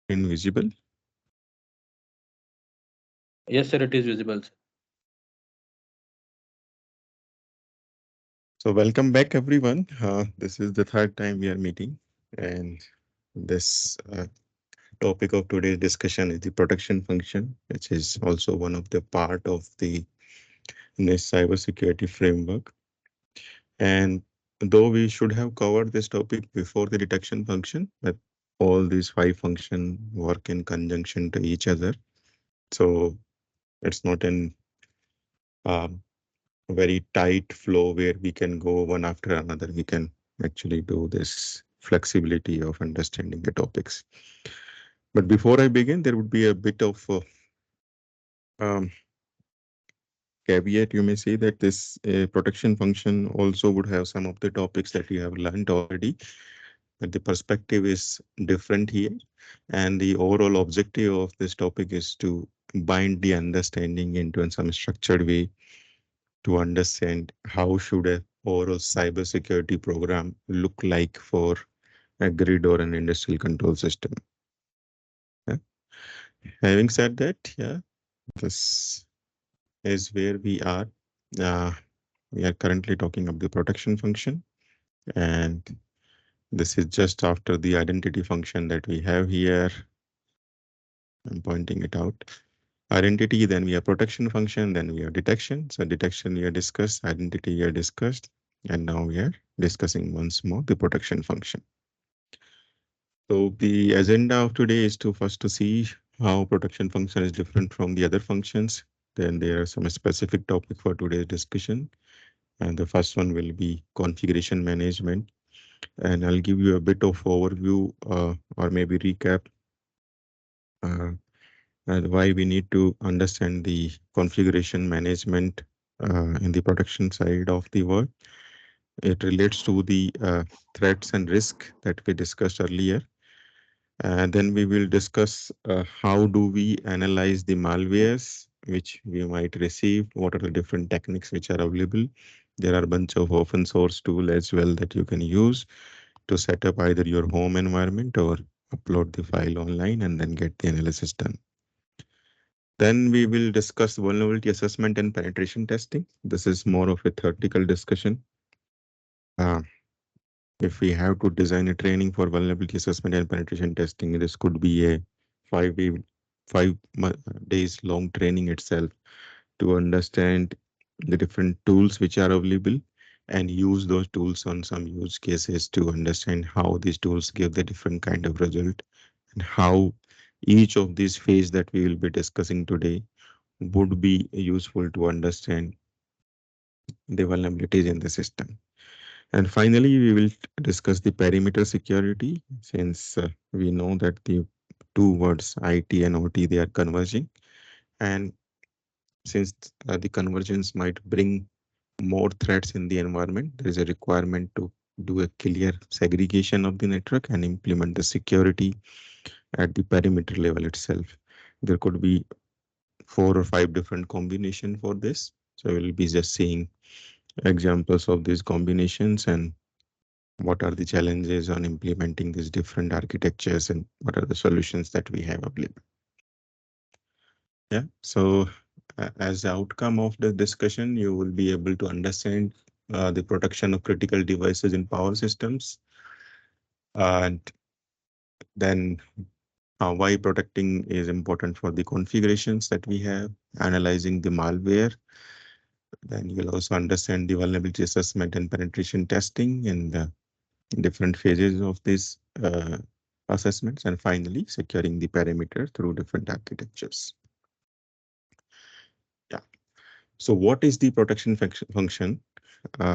Invisible. Yes, sir, it is visible, sir. So welcome back, everyone. This is the third time we are meeting, and this topic of today's discussion is the protection function, which is also one of the part of the NIST cybersecurity framework. And though we should have covered this topic before the detection function, but all these five functions work in conjunction to each other. So it's not an um, very tight flow where we can go one after another. We can actually do this flexibility of understanding the topics. But before I begin, there would be a bit of um, caveat. You may say that this protection function also would have some of the topics that you have learned already, but the perspective is different here. And the overall objective of this topic is to bind the understanding into some structured way to understand how should a overall cybersecurity program look like for a grid or an industrial control system. Yeah. Having said that, yeah, this is where we are. Uh, we are currently talking about the protection function, and this is just after the identity function that we have here. I'm pointing it out. Identity, then we have protection function, then we have detection. So detection we have discussed, identity we have discussed, and now we are discussing once more the protection function. So the agenda of today is to first to see how protection function is different from the other functions. Then there are some specific topic for today's discussion. And the first one will be configuration management. And I'll give you a bit of overview or maybe recap uh, and why we need to understand the configuration management in the production side of the world. It relates to the threats and risk that we discussed earlier. And then we will discuss how do we analyze the malwares which we might receive, what are the different techniques which are available. There are a bunch of open source tool as well that you can use to set up either your home environment or upload the file online and then get the analysis done. Then we will discuss vulnerability assessment and penetration testing. This is more of a theoretical discussion. Uh, if we have to design a training for vulnerability assessment and penetration testing, this could be a 5 day, 5 days long training itself to understand the different tools which are available and use those tools on some use cases to understand how these tools give the different kind of result and how each of these phase that we will be discussing today would be useful to understand the vulnerabilities in the system. And finally, we will discuss the perimeter security since we know that the two words IT and OT, they are converging. And since the convergence might bring more threats in the environment, there is a requirement to do a clear segregation of the network and implement the security at the perimeter level itself. There could be 4 or 5 different combination for this. So we'll be just seeing examples of these combinations and what are the challenges on implementing these different architectures and what are the solutions that we have available. Yeah. So as the outcome of the discussion, you will be able to understand the protection of critical devices in power systems and then why protecting is important for the configurations that we have, analyzing the malware. Then you'll also understand the vulnerability assessment and penetration testing in the different phases of these assessments, and finally securing the perimeter through different architectures. Yeah. So what is the protection function?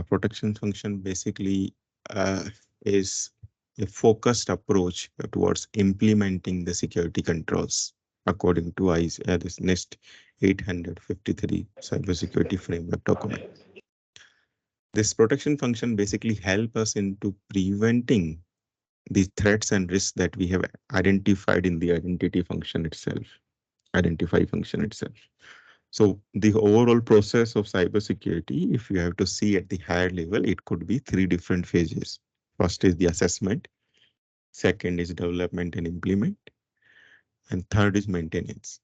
Protection function basically is a focused approach towards implementing the security controls according to this NIST 853 cybersecurity framework document. This protection function basically help us into preventing the threats and risks that we have identified in the identify function itself. So the overall process of cybersecurity, if you have to see at the higher level, it could be 3 different phases. First is the assessment. Second is development and implement. and third is maintenance.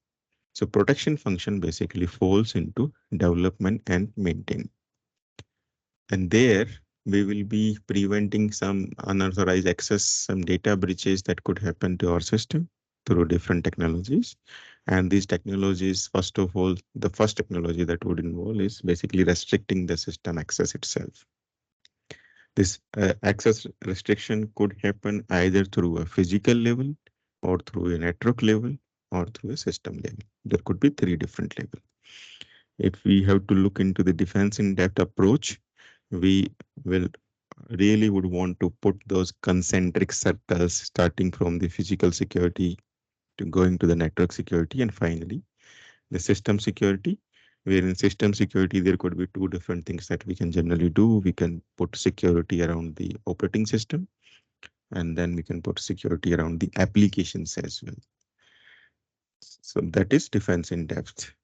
So protection function basically falls into development and maintenance. And there we will be preventing some unauthorized access, some data breaches that could happen to our system through different technologies. And these technologies, first of all, the first technology that would involve is basically restricting the system access itself. This access restriction could happen either through a physical level or through a network level or through a system level. There could be three different levels. If we have to look into the defense in depth approach, we will really would want to put those concentric circles starting from the physical security to going to the network security and finally the system security, where in system security there could be two different things that we can generally do. We can put security around the operating system and then we can put security around the applications as well. So that is defense in depth.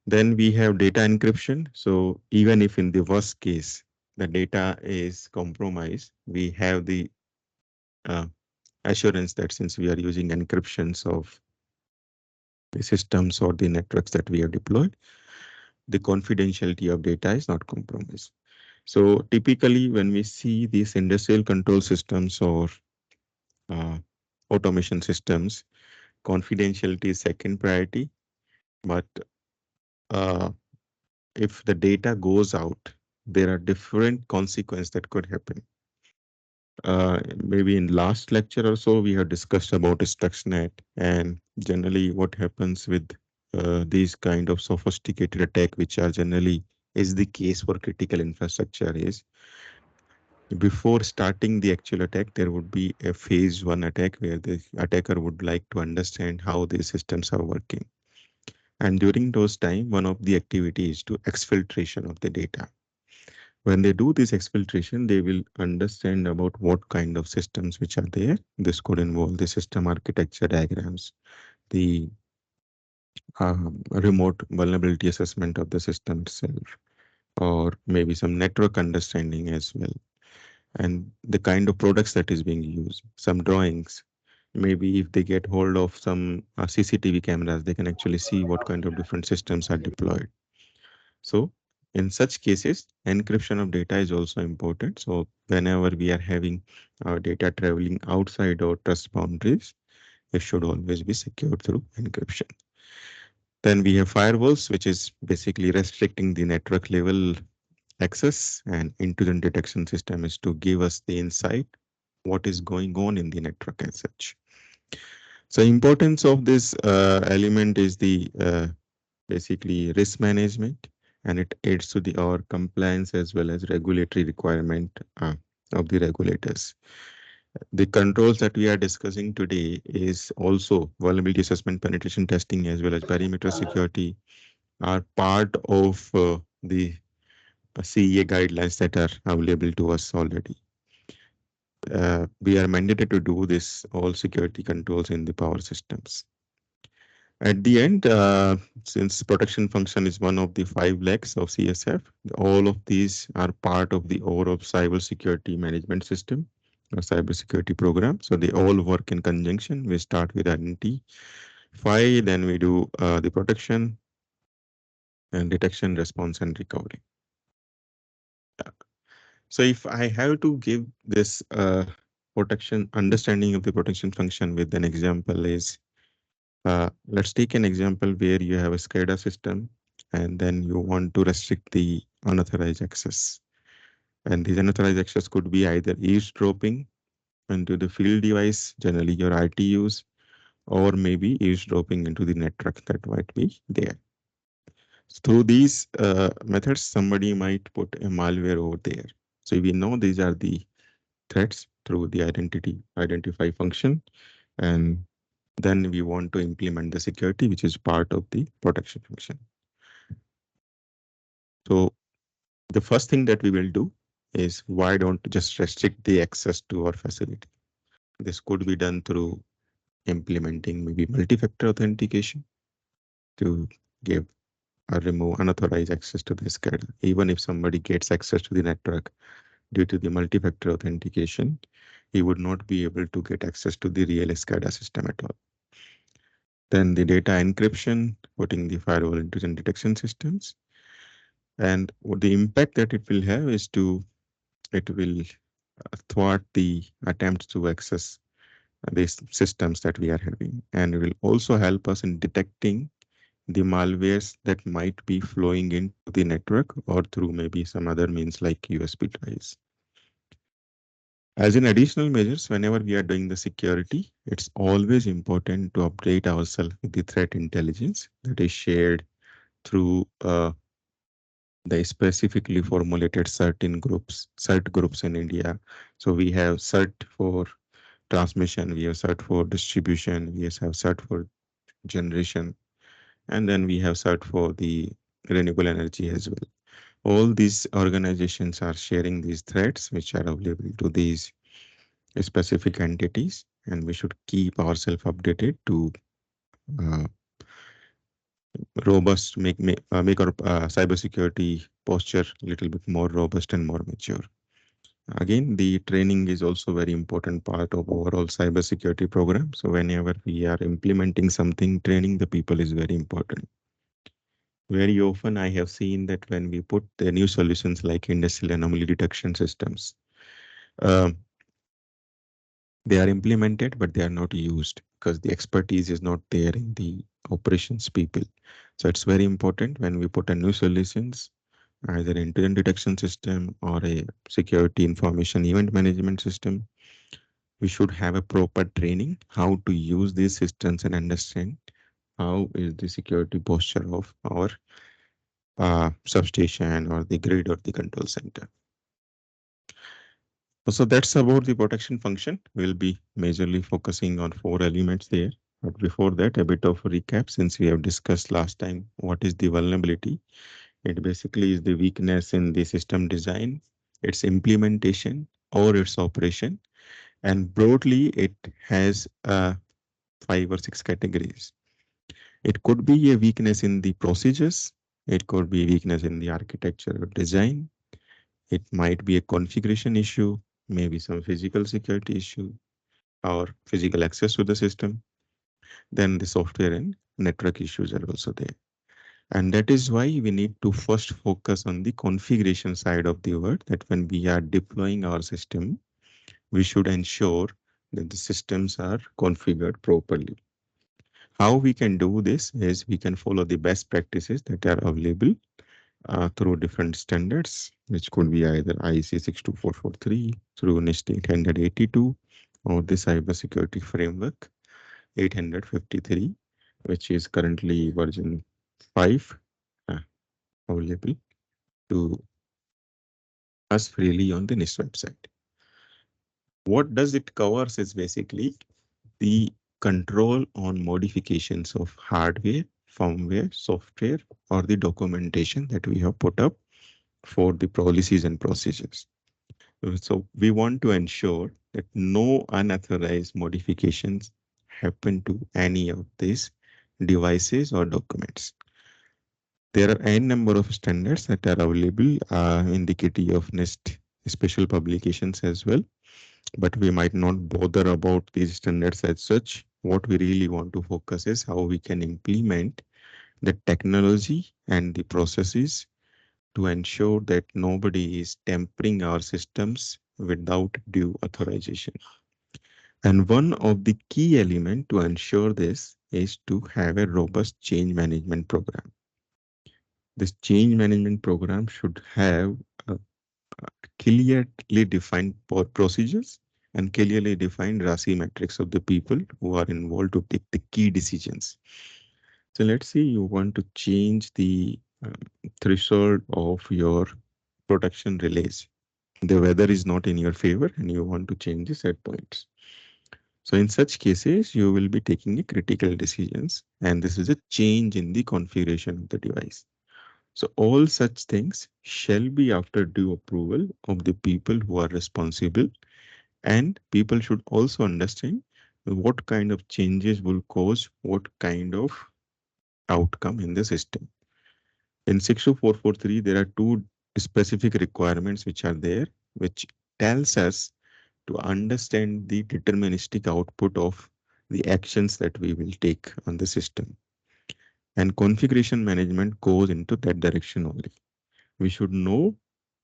Then we have data encryption. So even if in the worst case the data is compromised, we have the uh, assurance that since we are using encryptions of the systems or the networks that we have deployed, the confidentiality of data is not compromised. So typically when we see these industrial control systems or uh, automation systems, confidentiality is second priority. But uh, if the data goes out, there are different consequences that could happen. Maybe in last lecture or so, we have discussed about Stuxnet and generally what happens with these kind of sophisticated attack, which are generally is the case for critical infrastructure is before starting the actual attack, there would be a phase one attack where the attacker would like to understand how these systems are working. And during those time, one of the activities is to exfiltration of the data. When they do this exfiltration, they will understand about what kind of systems which are there. This could involve the system architecture diagrams, the remote vulnerability assessment of the system itself, or maybe some network understanding as well, and the kind of products that is being used, some drawings. Maybe if they get hold of some CCTV cameras, they can actually see what kind of different systems are deployed. So in such cases, encryption of data is also important. So whenever we are having our data traveling outside our trust boundaries, it should always be secured through encryption. Then we have firewalls, which is basically restricting the network level access, and intrusion detection system is to give us the insight what is going on in the network as such. So importance of this element is the basically risk management, and it aids to the our compliance as well as regulatory requirement of the regulators. The controls that we are discussing today is also vulnerability assessment, penetration testing, as well as perimeter security are part of the CEA guidelines that are available to us already. We are mandated to do this all security controls in the power systems. At the end, since protection function is one of the five legs of CSF, all of these are part of the overall cybersecurity management system or cybersecurity program. So they all work in conjunction. We start with identify, then we do the protection and detection, response, and recovery. So if I have to give this protection understanding of the protection function with an example is, let's take an example where you have a SCADA system and then you want to restrict the unauthorized access. And these unauthorized access could be either eavesdropping into the field device, generally your RTUs, or maybe eavesdropping into the network that might be there. So through these methods, somebody might put a malware over there. So we know these are the threats through the identify function, and then we want to implement the security, which is part of the protection function. So the first thing that we will do is why don't just restrict the access to our facility. This could be done through implementing maybe multi-factor authentication to give or remove unauthorized access to the SCADA. Even if somebody gets access to the network due to the multi-factor authentication, he would not be able to get access to the real SCADA system at all. Then the data encryption, putting the firewall intrusion detection systems. And what the impact that it will have is it will thwart the attempts to access these systems that we are having. And it will also help us in detecting the malwares that might be flowing into the network or through maybe some other means like USB drives. As in additional measures, whenever we are doing the security, it's always important to update ourselves with the threat intelligence that is shared through the specifically formulated certain groups, CERT groups in India. So we have CERT for transmission, we have CERT for distribution, we have CERT for generation, and then we have CERT for the renewable energy as well. All these organizations are sharing these threats which are available to these specific entities, and we should keep ourselves updated to uh, robust, make our cybersecurity posture a little bit more robust and more mature. Again, the training is also very important part of overall cybersecurity program. So whenever we are implementing something, training the people is very important. Very often, I have seen that when we put the new solutions like industrial anomaly detection systems, uh, they are implemented, but they are not used because the expertise is not there in the operations people. So it's very important when we put a new solutions, either incident detection system or a security information event management system, we should have a proper training how to use these systems and understand how is the security posture of our substation or the grid or the control center. So that's about the protection function. We'll be majorly focusing on four elements there. But before that, a bit of a recap since we have discussed last time what is the vulnerability. It basically is the weakness in the system design, its implementation or its operation. And broadly, it has five or six categories. It could be a weakness in the procedures. It could be a weakness in the architecture or design. It might be a configuration issue, maybe some physical security issue or physical access to the system. Then the software and network issues are also there. And that is why we need to first focus on the configuration side of the word, that when we are deploying our system, we should ensure that the systems are configured properly. How we can do this is we can follow the best practices that are available through different standards, which could be either IEC 62443, through NIST 882, or the Cybersecurity Framework 853, which is currently version 5 uh, available to us freely on the NIST website. What does it covers is basically the control on modifications of hardware, firmware, software, or the documentation that we have put up for the policies and procedures. So we want to ensure that no unauthorized modifications happen to any of these devices or documents. There are n number of standards that are available in the kitty of NIST special publications as well, but we might not bother about these standards as such. What we really want to focus is how we can implement the technology and the processes to ensure that nobody is tampering our systems without due authorization. And one of the key elements to ensure this is to have a robust change management program. This change management program should have clearly defined procedures and clearly defined RASI metrics of the people who are involved to take the key decisions. So let's say you want to change the threshold of your production release. The weather is not in your favor and you want to change the set points. So in such cases, you will be taking a critical decisions, and this is a change in the configuration of the device. So all such things shall be after due approval of the people who are responsible, and people should also understand what kind of changes will cause what kind of outcome in the system. In 62443, there are two specific requirements which are there, which tells us to understand the deterministic output of the actions that we will take on the system. And configuration management goes into that direction only. We should know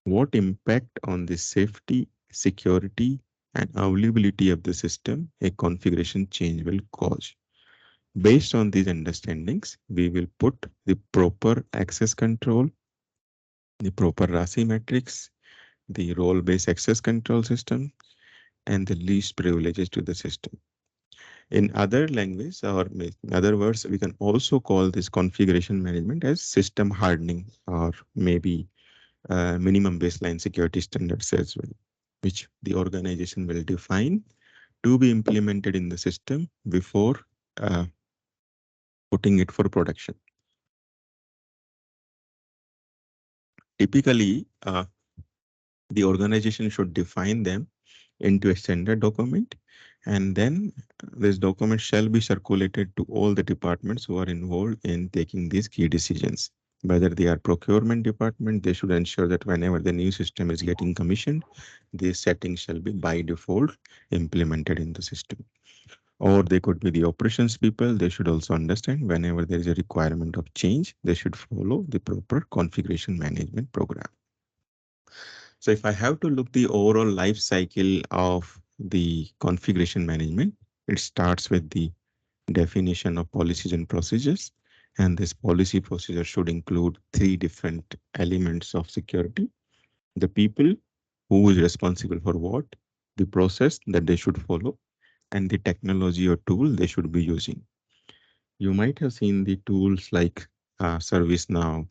what impact on the safety, security, and availability of the system a configuration change will cause. Based on these understandings, we will put the proper access control, the proper RASI matrix, the role-based access control system, and the least privileges to the system. In other language or in other words, we can also call this configuration management as system hardening or maybe minimum baseline security standards as well, which the organization will define to be implemented in the system before uh, putting it for production. Typically, the organization should define them into a standard document, and then this document shall be circulated to all the departments who are involved in taking these key decisions. Whether they are procurement department, they should ensure that whenever the new system is getting commissioned, these settings shall be by default implemented in the system. Or they could be the operations people. They should also understand whenever there is a requirement of change, they should follow the proper configuration management program. So if I have to look the overall life cycle of the configuration management, it starts with the definition of policies and procedures. And this policy procedure should include three different elements of security: the people, who is responsible for what, the process that they should follow, and the technology or tool they should be using. You might have seen the tools like ServiceNow,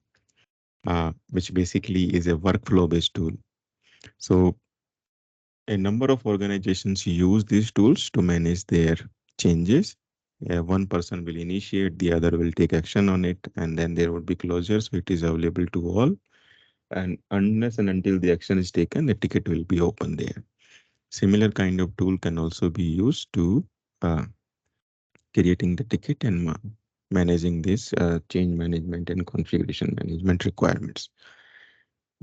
which basically is a workflow based tool. So a number of organizations use these tools to manage their changes. One person will initiate, the other will take action on it, and then there would be closure, so it is available to all. And unless and until the action is taken, the ticket will be open there. Similar kind of tool can also be used to uh, creating the ticket and managing this change management and configuration management requirements.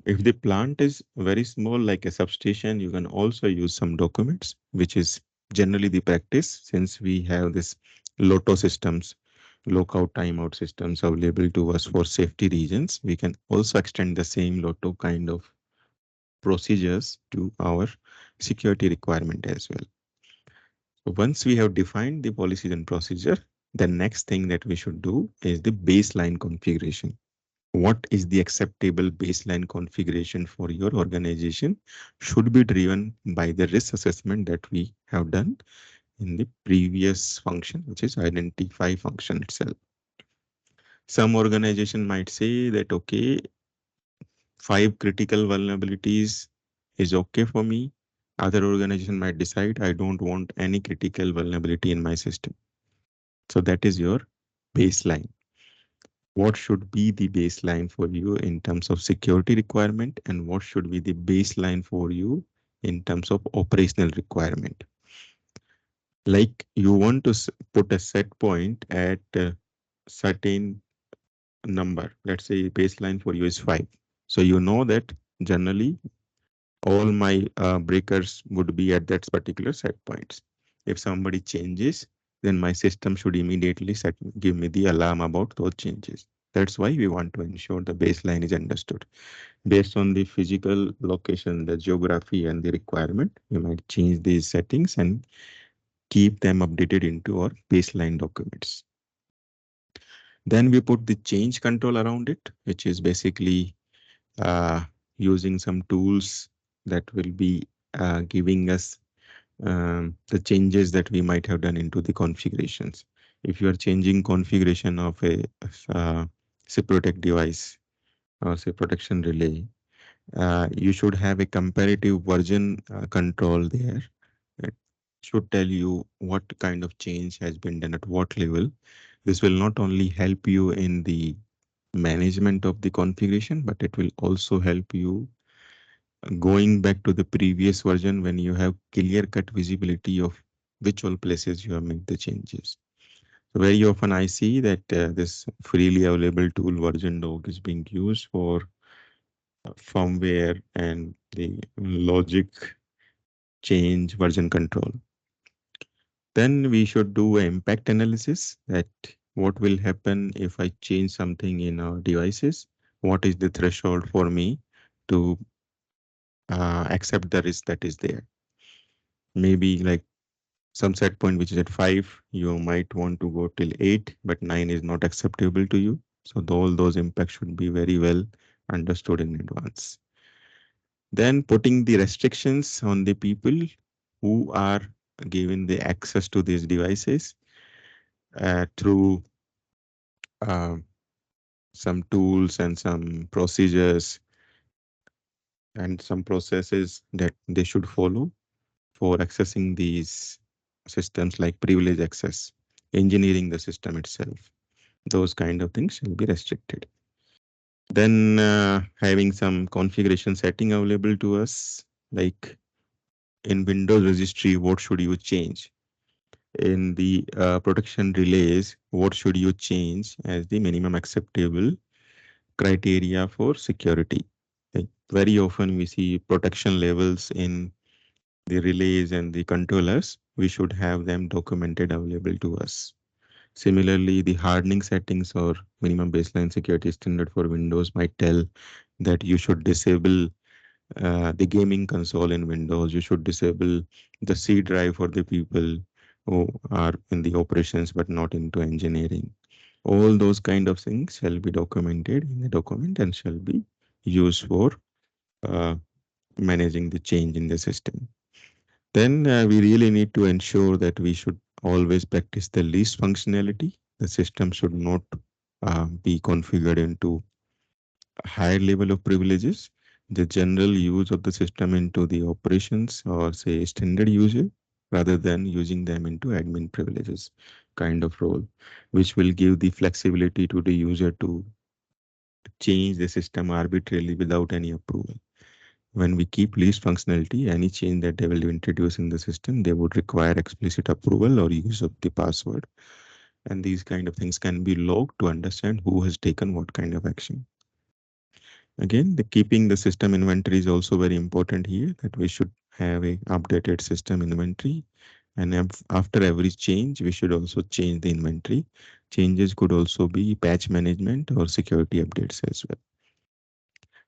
If the plant is very small, like a substation, you can also use some documents, which is generally the practice since we have this LOTO systems, lockout timeout systems available to us for safety reasons. We can also extend the same LOTO kind of procedures to our security requirement as well. So once we have defined the policies and procedure, the next thing that we should do is the baseline configuration. What is the acceptable baseline configuration for your organization should be driven by the risk assessment that we have done in the previous function, which is identify function itself. Some organization might say that, okay, 5 critical vulnerabilities is okay for me. Other organization might decide I don't want any critical vulnerability in my system. So that is your baseline. What should be the baseline for you in terms of security requirement, and what should be the baseline for you in terms of operational requirement? Like you want to put a set point at a certain number. Let's say baseline for you is 5. So you know that generally all my breakers would be at that particular set points. If somebody changes, then my system should immediately give me the alarm about those changes. That's why we want to ensure the baseline is understood. Based on the physical location, the geography, and the requirement, we might change these settings and keep them updated into our baseline documents. Then we put the change control around it, which is basically uh, using some tools that will be giving us the changes that we might have done into the configurations. If you are changing configuration of a say protect device or say protection relay, you should have a comparative version control there. It should tell you what kind of change has been done at what level. This will not only help you in the management of the configuration, but it will also help you going back to the previous version when you have clear cut visibility of which all places you have made the changes. So very often I see that this freely available tool version dog is being used for firmware and the logic change version control. Then we should do an impact analysis, that what will happen if I change something in our devices? What is the threshold for me to accept the risk that is there? Maybe like some set point which is at 5, you might want to go till 8, but 9 is not acceptable to you. So all those impacts should be very well understood in advance. Then putting the restrictions on the people who are given the access to these devices through uh, some tools and some procedures and some processes that they should follow for accessing these systems, like privilege access, engineering the system itself. Those kind of things shall be restricted. Then having some configuration setting available to us, like in Windows registry, what should you change? In the protection relays, what should you change as the minimum acceptable criteria for security? Like very often we see protection levels in the relays and the controllers. We should have them documented available to us. Similarly, the hardening settings or minimum baseline security standard for Windows might tell that you should disable the gaming console in Windows. You should disable the C drive for the people who are in the operations but not into engineering. All those kind of things shall be documented in the document and shall be used for uh, managing the change in the system. Then we really need to ensure that we should always practice the least functionality. The system should not be configured into a higher level of privileges. The general use of the system into the operations or say standard user, rather than using them into admin privileges kind of role, which will give the flexibility to the user to change the system arbitrarily without any approval. When we keep least functionality, any change that they will introduce in the system, they would require explicit approval or use of the password. And these kind of things can be logged to understand who has taken what kind of action. Again, the keeping the system inventory is also very important here, that we should have a updated system inventory. And after every change, we should also change the inventory. Changes could also be patch management or security updates as well.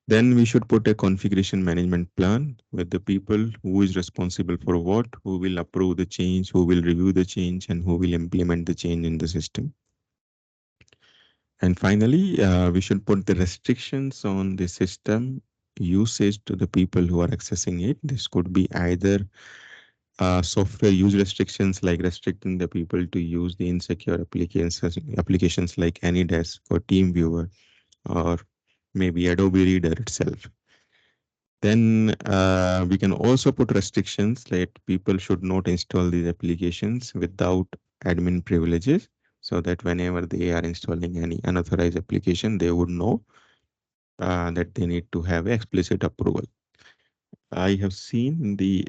Then we should put a configuration management plan with the people who is responsible for what, who will approve the change, who will review the change, and who will implement the change in the system. And finally, we should put the restrictions on the system usage to the people who are accessing it. This could be either software use restrictions, like restricting the people to use the insecure applications like AnyDesk or TeamViewer, or maybe Adobe Reader itself. Then we can also put restrictions that people should not install these applications without admin privileges, so that whenever they are installing any unauthorized application, they would know that they need to have explicit approval. I have seen in the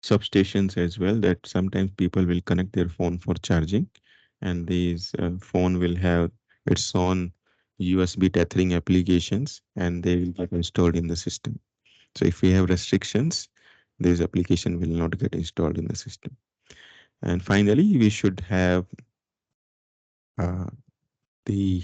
substations as well that sometimes people will connect their phone for charging, and these phone will have its own USB tethering applications, and they will get installed in the system. So if we have restrictions, this application will not get installed in the system. And finally, we should have uh, the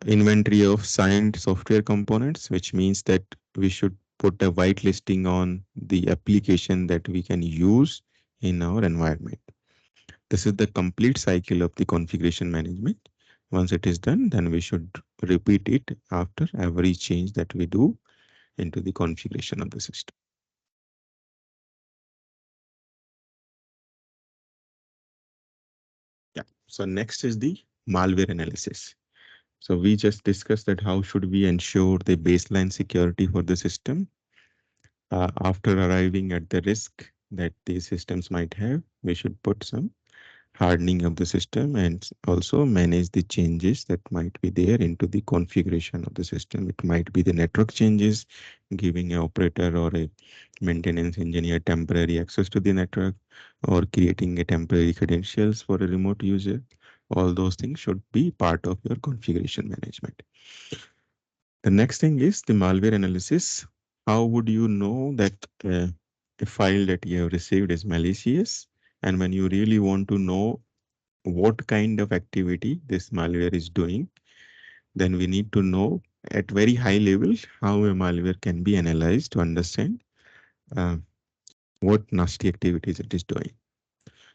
inventory of signed software components, which means that we should put a whitelisting on the application that we can use in our environment. This is the complete cycle of the configuration management. Once it is done, then we should repeat it after every change that we do into the configuration of the system. Yeah. So next is the malware analysis. So we just discussed that how should we ensure the baseline security for the system. After arriving at the risk that these systems might have, we should put some hardening of the system and also manage the changes that might be there into the configuration of the system. It might be the network changes, giving an operator or a maintenance engineer temporary access to the network, or creating a temporary credentials for a remote user. All those things should be part of your configuration management. The next thing is the malware analysis. How would you know that a file that you have received is malicious? And when you really want to know what kind of activity this malware is doing, then we need to know at very high level how a malware can be analyzed to understand uh, what nasty activities it is doing.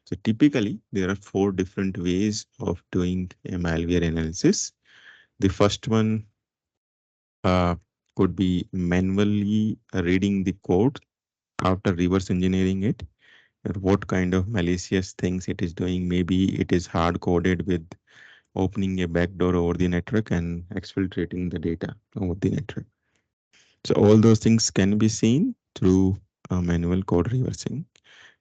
So typically, there are four different ways of doing a malware analysis. The first one uh, could be manually reading the code after reverse engineering it, or what kind of malicious things it is doing. Maybe it is hard coded with opening a backdoor over the network and exfiltrating the data over the network. So all those things can be seen through manual code reversing.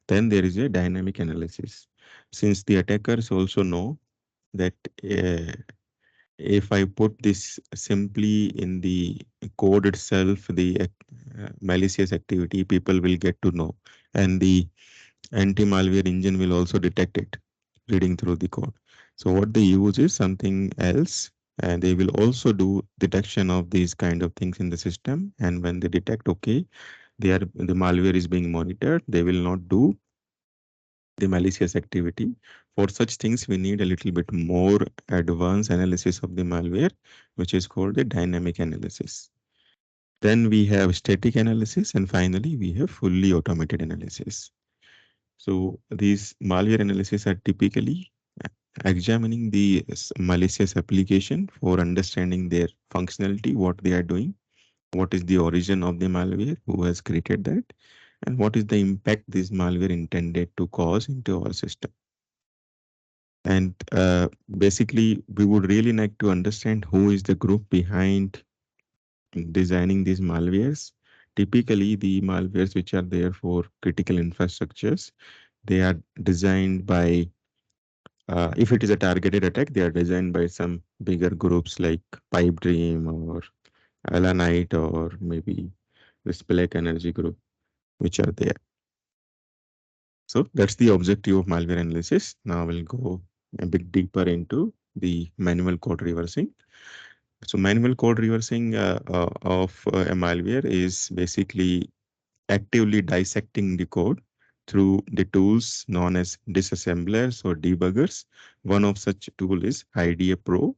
Then there is a dynamic analysis. Since the attackers also know that uh, if I put this simply in the code itself, the malicious activity, people will get to know. And the anti-malware engine will also detect it reading through the code. So what they use is something else, and they will also do detection of these kind of things in the system. And when they detect, okay, the malware is being monitored, they will not do the malicious activity. For such things, we need a little bit more advanced analysis of the malware, which is called the dynamic analysis. Then we have static analysis, and finally, we have fully automated analysis. So these malware analysis are typically examining the malicious application for understanding their functionality, what they are doing, what is the origin of the malware, who has created that, and what is the impact this malware intended to cause into our system. And basically, we would really like to understand who is the group behind designing these malwares. Typically, the malwares which are there for critical infrastructures, they are designed by, if it is a targeted attack, they are designed by some bigger groups like Pipe Dream or Alanite or maybe the Spelek Energy Group, which are there. So that's the objective of malware analysis. Now we'll go a bit deeper into the manual code reversing. So manual code reversing of a malware is basically actively dissecting the code through the tools known as disassemblers or debuggers. One of such tool is IDA Pro,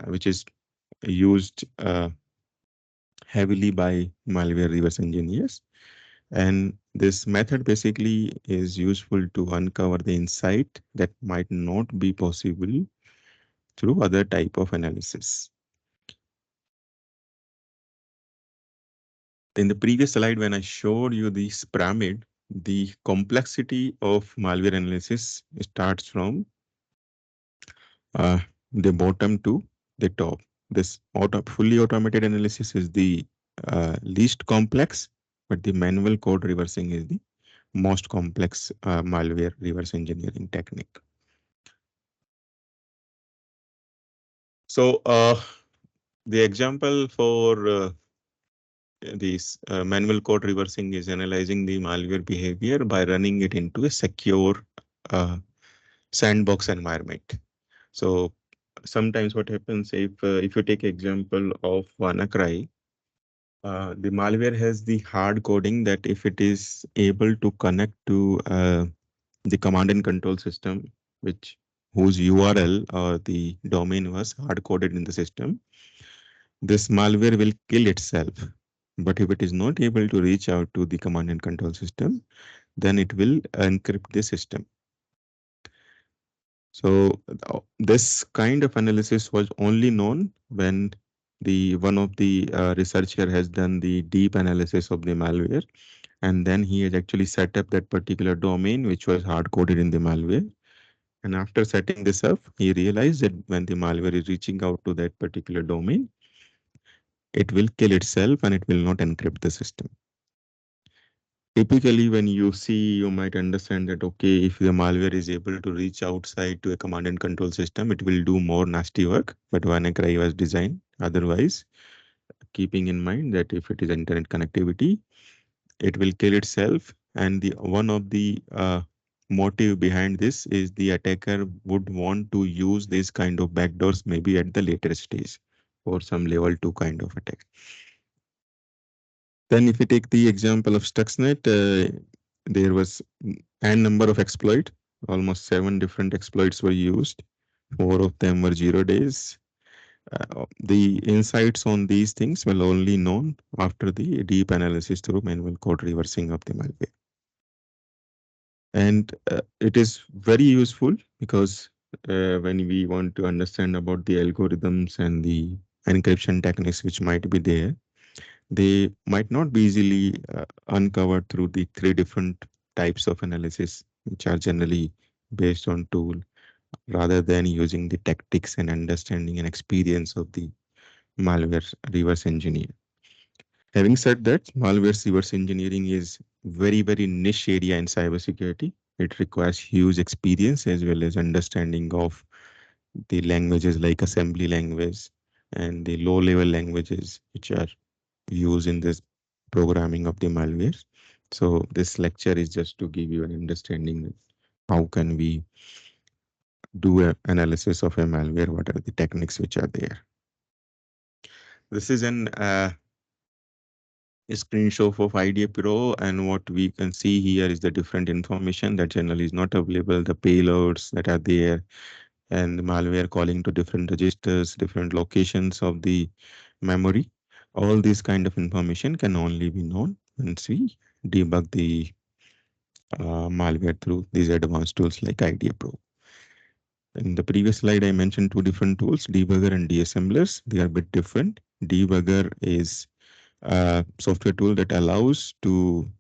which is used heavily by malware reverse engineers. And this method basically is useful to uncover the insight that might not be possible through other type of analysis. In the previous slide, when I showed you this pyramid, the complexity of malware analysis starts from uh, the bottom to the top. This fully automated analysis is the least complex, but the manual code reversing is the most complex malware reverse engineering technique. So the example for this manual code reversing is analyzing the malware behavior by running it into a secure uh, sandbox environment. So sometimes what happens if you take example of WannaCry, the malware has the hard coding that if it is able to connect to the command and control system, which whose URL or the domain was hard coded in the system, this malware will kill itself. But if it is not able to reach out to the command and control system, then it will encrypt the system. So this kind of analysis was only known when the one of the researcher has done the deep analysis of the malware, and then he has actually set up that particular domain which was hard coded in the malware. And after setting this up, he realized that when the malware is reaching out to that particular domain, it will kill itself and it will not encrypt the system. Typically, when you see, you might understand that, okay, if the malware is able to reach outside to a command and control system, it will do more nasty work. But WannaCry was designed otherwise, keeping in mind that if it is internet connectivity, it will kill itself. And the one of the motive behind this is the attacker would want to use this kind of backdoors maybe at the later stage for some level 2 kind of attack. Then if we take the example of Stuxnet, there was n number of exploit. Almost seven different exploits were used. Four of them were 0 days. The insights on these things were only known after the deep analysis through manual code reversing of the malware. And it is very useful because when we want to understand about the algorithms and the encryption techniques which might be there, they might not be easily uncovered through the three different types of analysis, which are generally based on tool, rather than using the tactics and understanding and experience of the malware reverse engineer. Having said that, malware reverse engineering is very niche area in cybersecurity. It requires huge experience as well as understanding of the languages like assembly language and the low level languages which are used in this programming of the malware. So this lecture is just to give you an understanding of how can we do an analysis of a malware, what are the techniques which are there. This is an screenshot of IDA Pro, and what we can see here is the different information that generally is not available, the payloads that are there, and the malware calling to different registers, different locations of the memory. All this kind of information can only be known once we debug the malware through these advanced tools like IDA Pro. In the previous slide, I mentioned two different tools, debugger and deassemblers. They are a bit different. Debugger is a software tool that allows to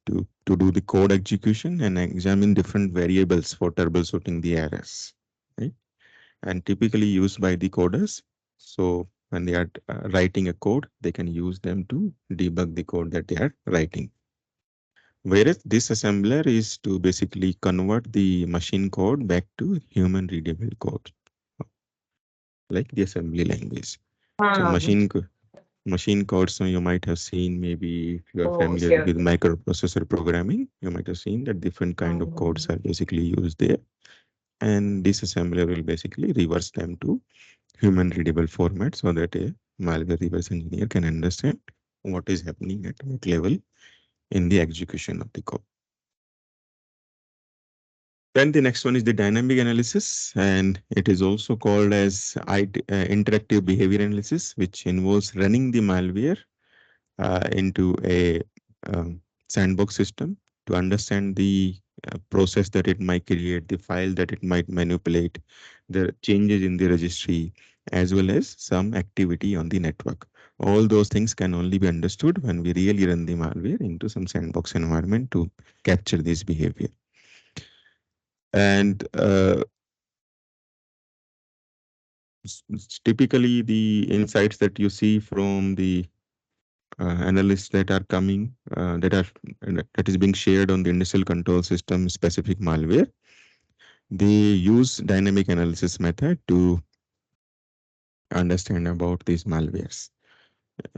do the code execution and examine different variables for troubleshooting the errors, right? And typically used by the coders. So when they are writing a code, they can use them to debug the code that they are writing. Whereas this assembler is to basically convert the machine code back to human readable code, like the assembly language. So machine code, so you might have seen, maybe if you are familiar with microprocessor programming, you might have seen that different kind of codes are basically used there. And this assembler will basically reverse them to human readable format so that a malware reverse engineer can understand what is happening at what level in the execution of the code. Then the next one is the dynamic analysis, and it is also called as interactive behavior analysis, which involves running the malware into a um, sandbox system to understand the process that it might create, the file that it might manipulate, the changes in the registry, as well as some activity on the network. All those things can only be understood when we really run the malware into some sandbox environment to capture this behavior. And typically, the insights that you see from the analysts that are coming, that is being shared on the initial control system specific malware, they use dynamic analysis method to understand about these malwares.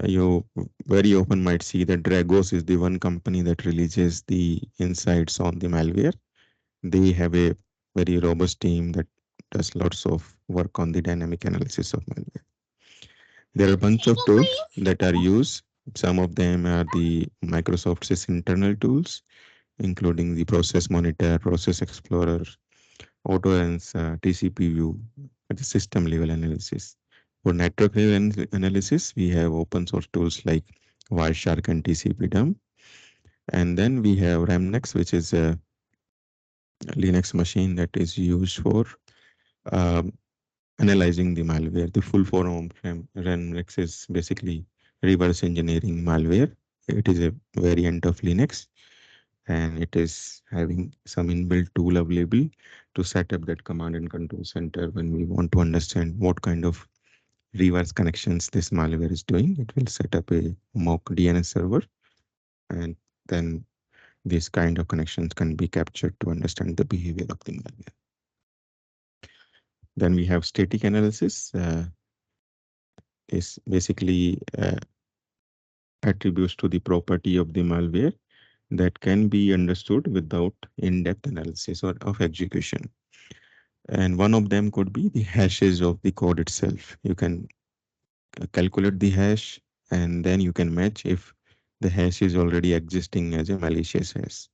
You very often might see that Dragos is the one company that releases the insights on the malware. They have a very robust team that does lots of work on the dynamic analysis of malware. There are a bunch of tools that are used. Some of them are the Microsoft's internal tools, including the Process Monitor, Process Explorer, AutoAnswer, TCP View, at the system level analysis. For network level analysis, we have open source tools like Wireshark and TCP dump. And then we have Remnex, which is a Linux machine that is used for um, analyzing the malware. The full form of Remnex is basically reverse engineering malware. It is a variant of Linux, and it is having some inbuilt tool available to set up that command and control center when we want to understand what kind of reverse connections this malware is doing. It will set up a mock DNS server, and then these kind of connections can be captured to understand the behavior of the malware. Then we have static analysis, is basically attributes to the property of the malware that can be understood without in-depth analysis or of execution. And one of them could be the hashes of the code itself. You can calculate the hash, and then you can match if the hash is already existing as a malicious hash.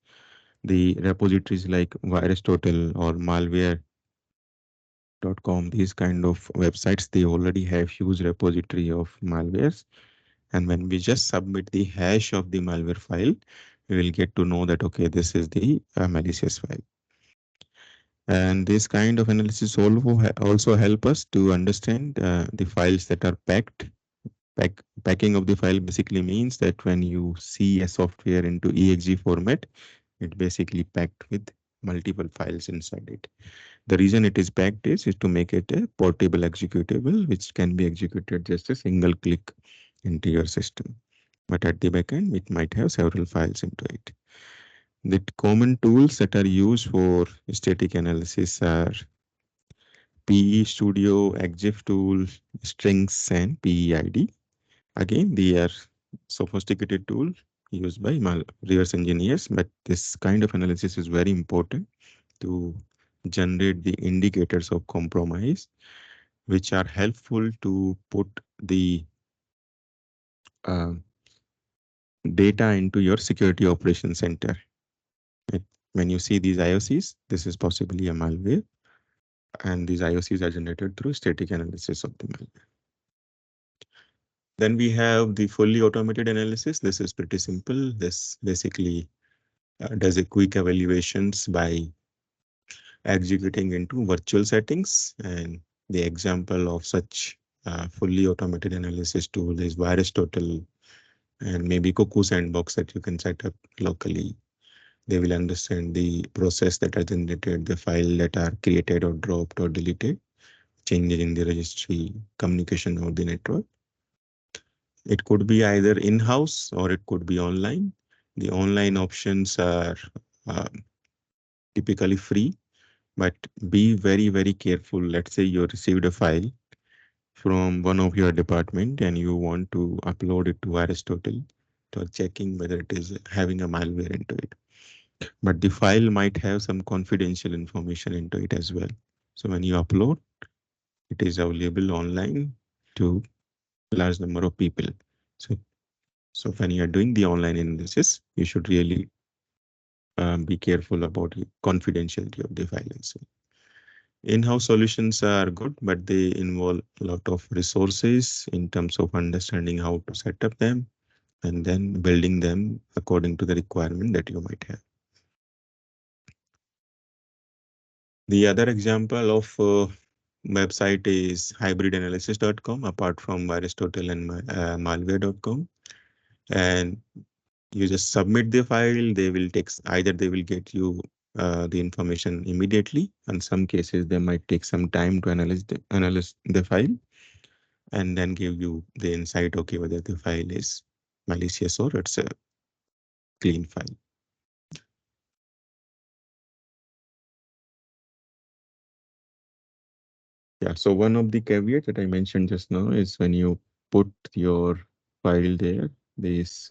The repositories like VirusTotal or malware.com, these kind of websites, they already have huge repository of malwares. And when we just submit the hash of the malware file, we will get to know that, okay, this is the malicious file. And this kind of analysis also help us to understand the files that are packed. Packing of the file basically means that when you see a software into exe format, it basically packed with multiple files inside it. The reason it is packed is to make it a portable executable, which can be executed just a single click into your system. But at the backend, it might have several files into it. The common tools that are used for static analysis are PE Studio, EXIF tool, strings, and PEID. Again, they are sophisticated tool used by reverse engineers, but this kind of analysis is very important to generate the indicators of compromise, which are helpful to put the uh, data into your security operations center. It- when you see these IOCs, this is possibly a malware, and these IOCs are generated through static analysis of the malware. Then we have the fully automated analysis. This is pretty simple. This basically does a quick evaluations by executing into virtual settings. And the example of such fully automated analysis tool is VirusTotal and maybe Cuckoo Sandbox that you can set up locally. They will understand the process that are generated, the file that are created or dropped or deleted, changes in the registry, communication over the network. It could be either in-house or it could be online. The online options are uh, typically free, but be very, very careful. Let's say you received a file from one of your department and you want to upload it to Aristotle to checking whether it is having a malware into it. But the file might have some confidential information into it as well. So when you upload, it is available online to large number of people. So, so when you are doing the online analysis, you should really be careful about the confidentiality of the file as well. In-house solutions are good, but they involve a lot of resources in terms of understanding how to set up them and then building them according to the requirement that you might have. The other example of website is hybridanalysis.com, apart from Aristotle and malware.com. And you just submit the file, they will take, either they will get you the information immediately. In some cases, they might take some time to analyze the file and then give you the insight, okay, whether the file is malicious or it's a clean file. Yeah, so one of the caveats that I mentioned just now is when you put your file there, these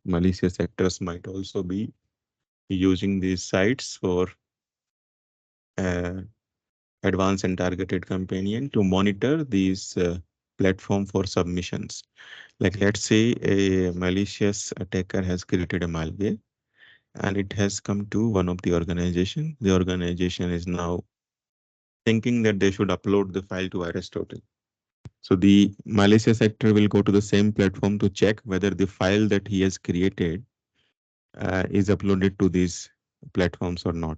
malicious actors might also be using these sites for uh, advanced and targeted companion to monitor these platform for submissions. Like let's say a malicious attacker has created a malware and it has come to one of the organization. The organization is now thinking that they should upload the file to Aristotle. So the malicious actor will go to the same platform to check whether the file that he has created is uploaded to these platforms or not.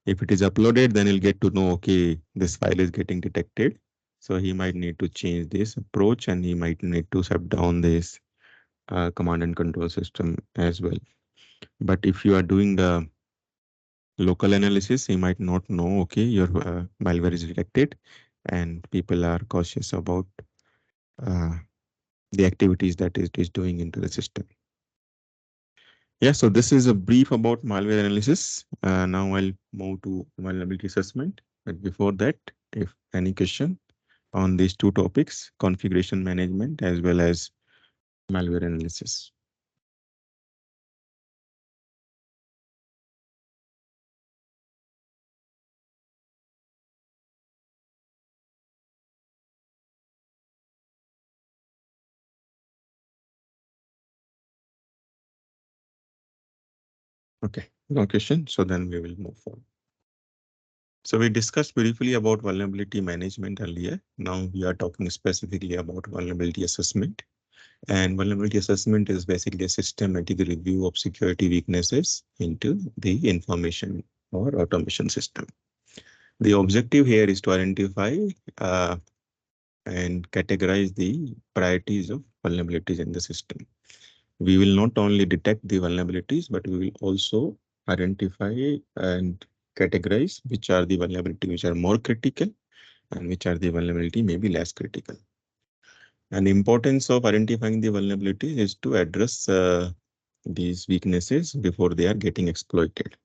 If it is uploaded, then he'll get to know, okay, this file is getting detected. So he might need to change this approach and he might need to shut down this command and control system as well. But if you are doing the local analysis, he might not know, okay, your malware is detected and people are cautious about uh, the activities that it is doing into the system. Yeah, so this is a brief about malware analysis. Now I'll move to vulnerability assessment. But before that, if any question on these two topics, configuration management as well as malware analysis. Okay, no question. So then we will move forward. So we discussed briefly about vulnerability management earlier. Now we are talking specifically about vulnerability assessment. And vulnerability assessment is basically a systematic review of security weaknesses into the information or automation system. The objective here is to identify uh, and categorize the priorities of vulnerabilities in the system. We will not only detect the vulnerabilities, but we will also identify and categorize which are the vulnerabilities which are more critical and which are the vulnerability maybe less critical. And the importance of identifying the vulnerabilities is to address these weaknesses before they are getting exploited.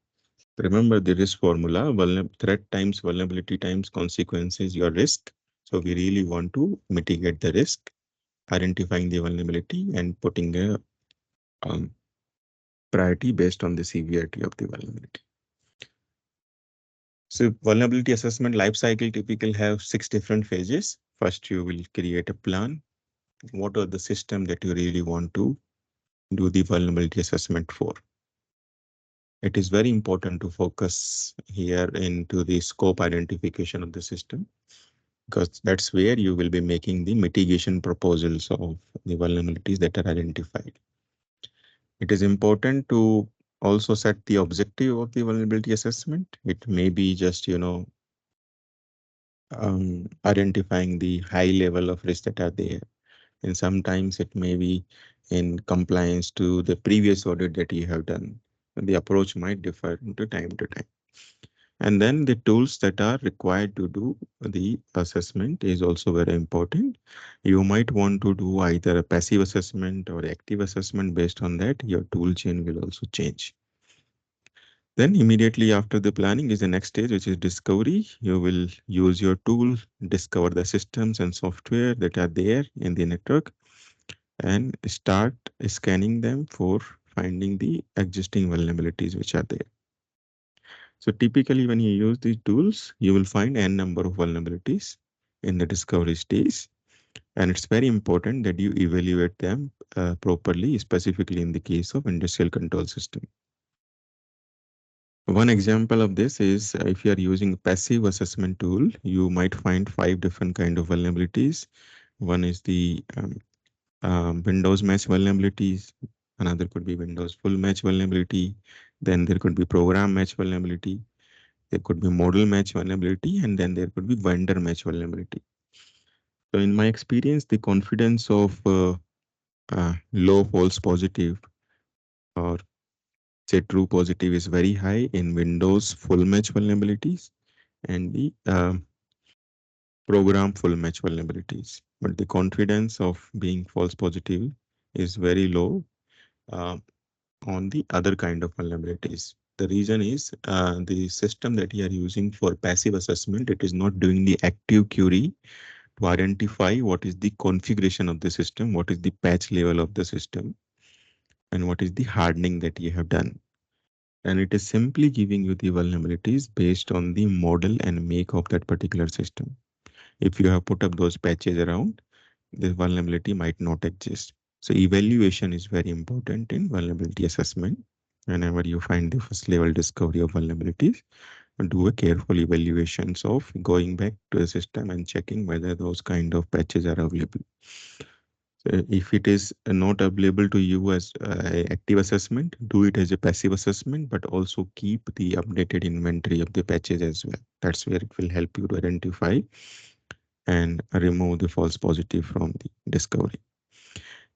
Remember the risk formula, threat times vulnerability times consequences, your risk. So we really want to mitigate the risk, identifying the vulnerability and putting a um, priority based on the severity of the vulnerability. So vulnerability assessment life cycle typically have 6 different phases. First, you will create a plan. What are the system that you really want to do the vulnerability assessment for? It is very important to focus here into the scope identification of the system, because that's where you will be making the mitigation proposals of the vulnerabilities that are identified. It is important to also set the objective of the vulnerability assessment. It may be just, identifying the high level of risks that are there. And sometimes it may be in compliance to the previous audit that you have done. And the approach might differ to time to time. And then the tools that are required to do the assessment is also very important. You might want to do either a passive assessment or active assessment. Based on that, your tool chain will also change. Then immediately after the planning is the next stage, which is discovery. You will use your tool, discover the systems and software that are there in the network, and start scanning them for finding the existing vulnerabilities which are there. So typically when you use these tools, you will find n number of vulnerabilities in the discovery stage. And it's very important that you evaluate them properly, specifically in the case of industrial control system. One example of this is if you are using a passive assessment tool, you might find 5 different kind of vulnerabilities. One is the Windows match vulnerabilities. Another could be Windows full match vulnerability. Then there could be program match vulnerability. There could be model match vulnerability, and then there could be vendor match vulnerability. So in my experience, the confidence of low false positive or say true positive is very high in Windows full match vulnerabilities and the program full match vulnerabilities. But the confidence of being false positive is very low uh, on the other kind of vulnerabilities. The reason is the system that you are using for passive assessment, it is not doing the active query to identify what is the configuration of the system, what is the patch level of the system, and what is the hardening that you have done. And it is simply giving you the vulnerabilities based on the model and make of that particular system. If you have put up those patches around, the vulnerability might not exist. So evaluation is very important in vulnerability assessment. Whenever you find the first level discovery of vulnerabilities, do a careful evaluations of going back to the system and checking whether those kind of patches are available. If it is not available to you as active assessment, do it as a passive assessment, but also keep the updated inventory of the patches as well. That's where it will help you to identify and remove the false positive from the discovery.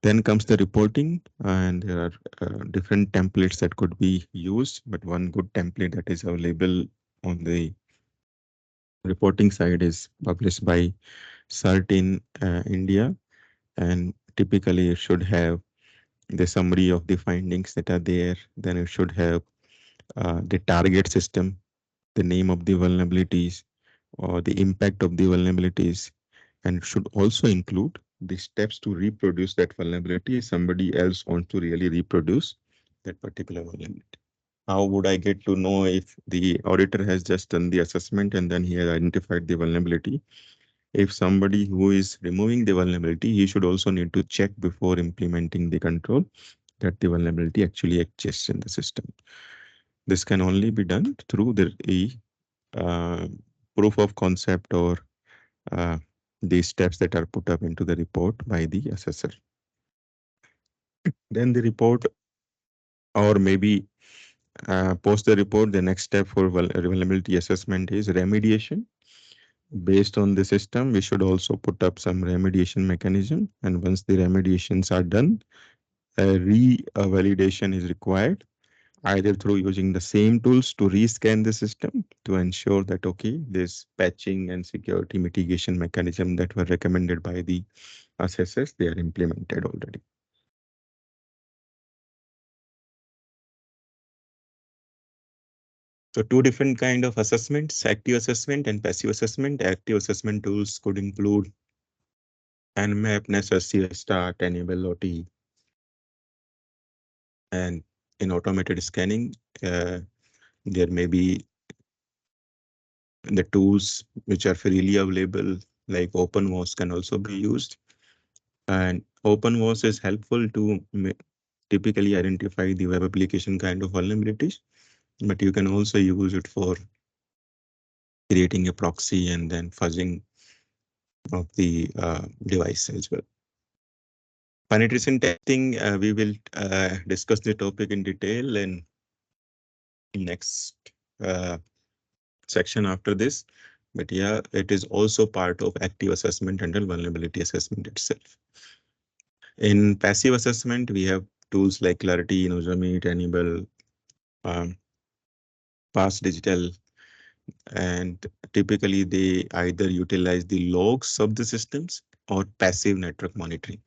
Then comes the reporting, and there are different templates that could be used, but one good template that is available on the reporting side is published by CERT in India, and typically it should have the summary of the findings that are there. Then it should have the target system, the name of the vulnerabilities, or the impact of the vulnerabilities, and it should also include the steps to reproduce that vulnerability if somebody else wants to really reproduce that particular vulnerability. How would I get to know if the auditor has just done the assessment and then he has identified the vulnerability? If somebody who is removing the vulnerability, he should also need to check before implementing the control that the vulnerability actually exists in the system. This can only be done through the uh, proof of concept or uh, the steps that are put up into the report by the assessor. Then the report, or maybe post the report, the next step for vulnerability assessment is remediation. Based on the system, we should also put up some remediation mechanism. And once the remediations are done, a re-validation is required, either through using the same tools to rescan the system to ensure that, okay, this patching and security mitigation mechanism that were recommended by the assessors, they are implemented already. So two different kind of assessments, active assessment and passive assessment. Active assessment tools could include Nmap, Nest, Start, Enable, OT, and in automated scanning, uh, there may be the tools which are freely available, like OpenWAS can also be used. And OpenWAS is helpful to typically identify the web application kind of vulnerabilities, but you can also use it for creating a proxy and then fuzzing of the device as well. Penetration testing, we will discuss the topic in detail in next uh, section after this. But yeah, it is also part of active assessment and vulnerability assessment itself. In passive assessment, we have tools like Clarity, Nozomi, Tenable, um, Pass Digital, and typically they either utilize the logs of the systems or passive network monitoring.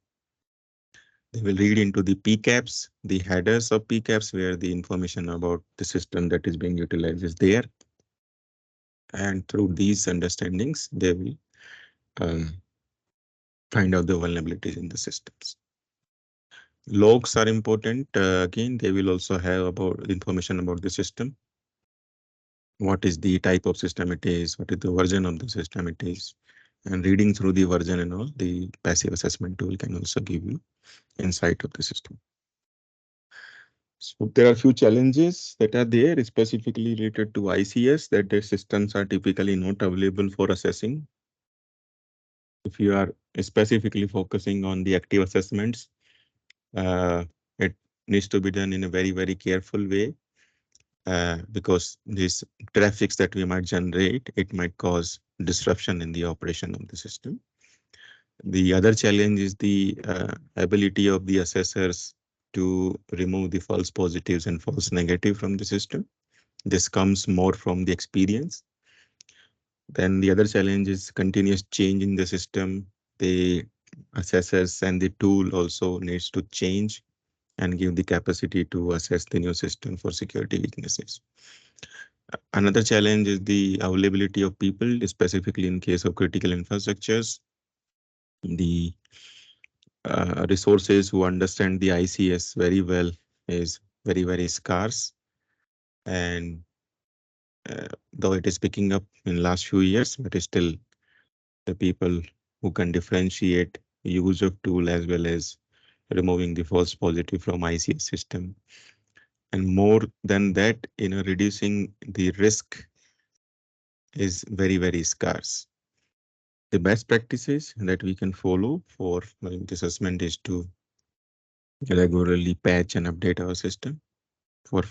They will read into the PCAPs, the headers of PCAPs, where the information about the system that is being utilized is there. And through these understandings, they will um, find out the vulnerabilities in the systems. Logs are important. Again, they will also have about information about the system. What is the type of system it is? What is the version of the system it is? And reading through the version and all, the passive assessment tool can also give you insight of the system. So there are a few challenges that are there specifically related to ICS, that the systems are typically not available for assessing. If you are specifically focusing on the active assessments, it needs to be done in a very careful way, because these traffics that we might generate, it might cause disruption in the operation of the system. The other challenge is the ability of the assessors to remove the false positives and false negative from the system. This comes more from the experience. Then the other challenge is continuous change in the system. The assessors and the tool also needs to change and give the capacity to assess the new system for security weaknesses. Another challenge is the availability of people, specifically in case of critical infrastructures. The resources who understand the ICS very well is very scarce. And though it is picking up in last few years, but it's still the people who can differentiate use of tool as well as removing the false positive from ICS system. And more than that, reducing the risk is very scarce. The best practices that we can follow for vulnerability assessment is to regularly patch and update our system for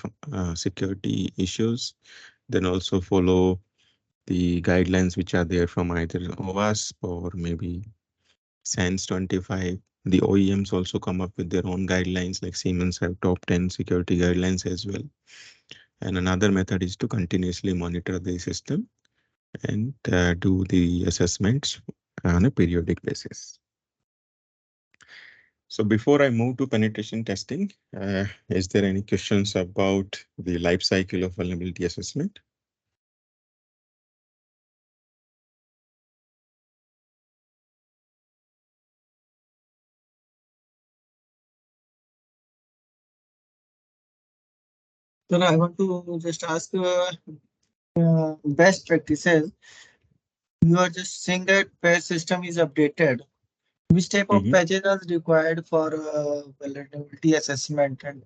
security issues. Then also follow the guidelines which are there from either OWASP or maybe SANS 25. The OEMs also come up with their own guidelines, like Siemens have top 10 security guidelines as well. And another method is to continuously monitor the system and do the assessments on a periodic basis. So before I move to penetration testing, is there any questions about the life cycle of vulnerability assessment? So I want to just ask best practices. You are just saying that patch system is updated. Which type of Mhm. patches are required for vulnerability assessment? And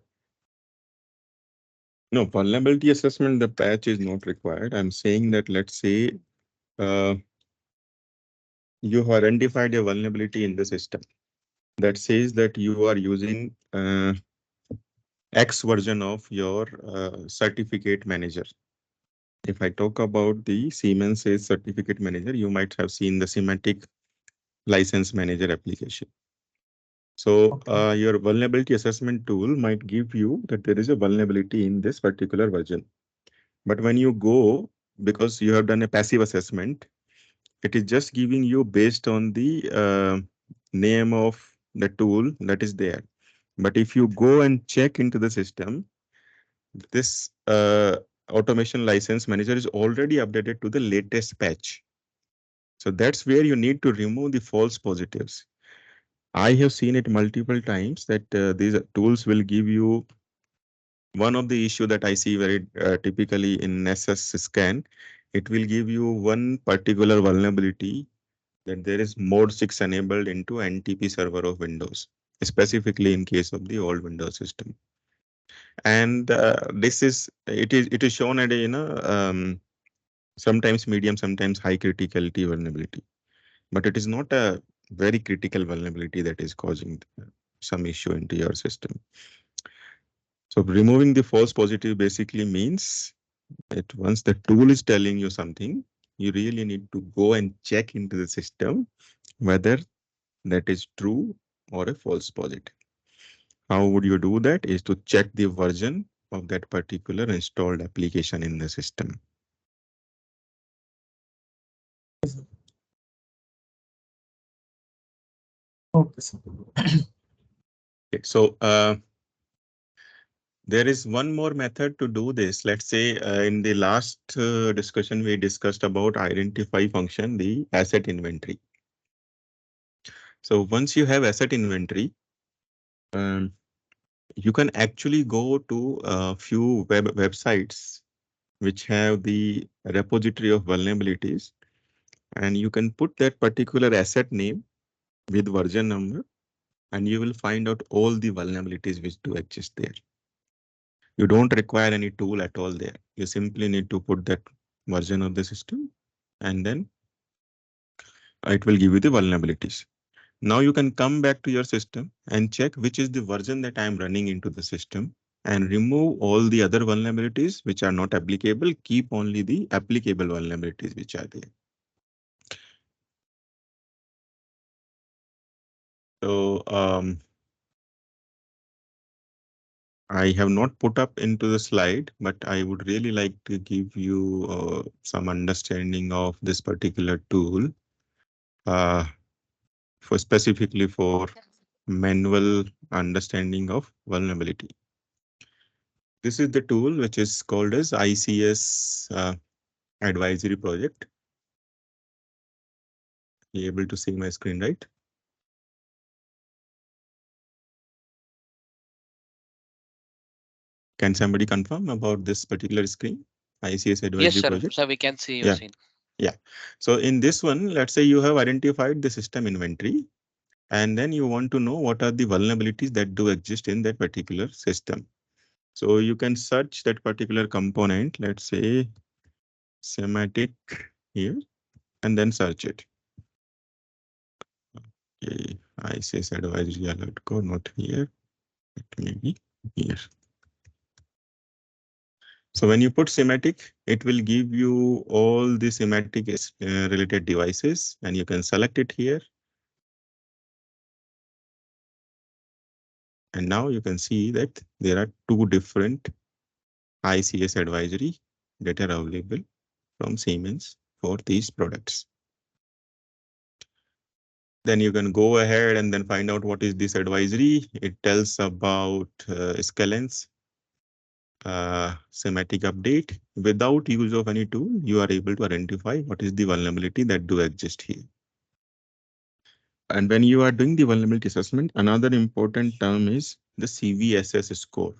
No, vulnerability assessment, the patch is not required. I'm saying that, let's say uh, you have identified a vulnerability in the system that says that you are using X version of your certificate manager. If I talk about the Siemens certificate manager, you might have seen the semantic license manager application. So Okay. your vulnerability assessment tool might give you that there is a vulnerability in this particular version. But when you go, because you have done a passive assessment, it is just giving you based on the name of the tool that is there. But if you go and check into the system, this automation license manager is already updated to the latest patch. So that's where you need to remove the false positives. I have seen it multiple times that these tools will give you one of the issue that I see very typically in SS scan. It will give you one particular vulnerability that there is mode 6 enabled into NTP server of Windows, specifically in case of the old Windows system. And it is shown at a sometimes medium, sometimes high criticality vulnerability, but it is not a very critical vulnerability that is causing some issue into your system. So removing the false positive basically means that once the tool is telling you something, you really need to go and check into the system whether that is true or a false positive. How would you do that? Is to check the version of that particular installed application in the system. Okay, sir. Okay, so there is one more method to do this. Let's say in the last discussion, we discussed about identify function, the asset inventory. So once you have asset inventory, um, you can actually go to a few websites which have the repository of vulnerabilities, and you can put that particular asset name with version number, and you will find out all the vulnerabilities which do exist there. You don't require any tool at all there. You simply need to put that version of the system, and then it will give you the vulnerabilities. Now you can come back to your system and check which is the version that I am running into the system and remove all the other vulnerabilities which are not applicable. Keep only the applicable vulnerabilities which are there. So I have not put up into the slide, but I would really like to give you some understanding of this particular tool uh, for specifically for manual understanding of vulnerability. This is the tool which is called as ICS advisory project. You able to see my screen, right? Can somebody confirm about this particular screen? ICS Yes, advisory sir. project? So we can see your Yeah, scene. yeah. So in this one, let's say you have identified the system inventory, and then you want to know what are the vulnerabilities that do exist in that particular system. So you can search that particular component, let's say semantic here, and then search it. Okay, ICS advisory alert code, not here, it may be here. So when you put semantic, it will give you all the semantic related devices, and you can select it here. And now you can see that there are two different ICS advisory that are available from Siemens for these products. Then you can go ahead and then find out what is this advisory. It tells about scalens, semantic update. Without use of any tool, you are able to identify what is the vulnerability that do exist here. And when you are doing the vulnerability assessment, another important term is the CVSS score.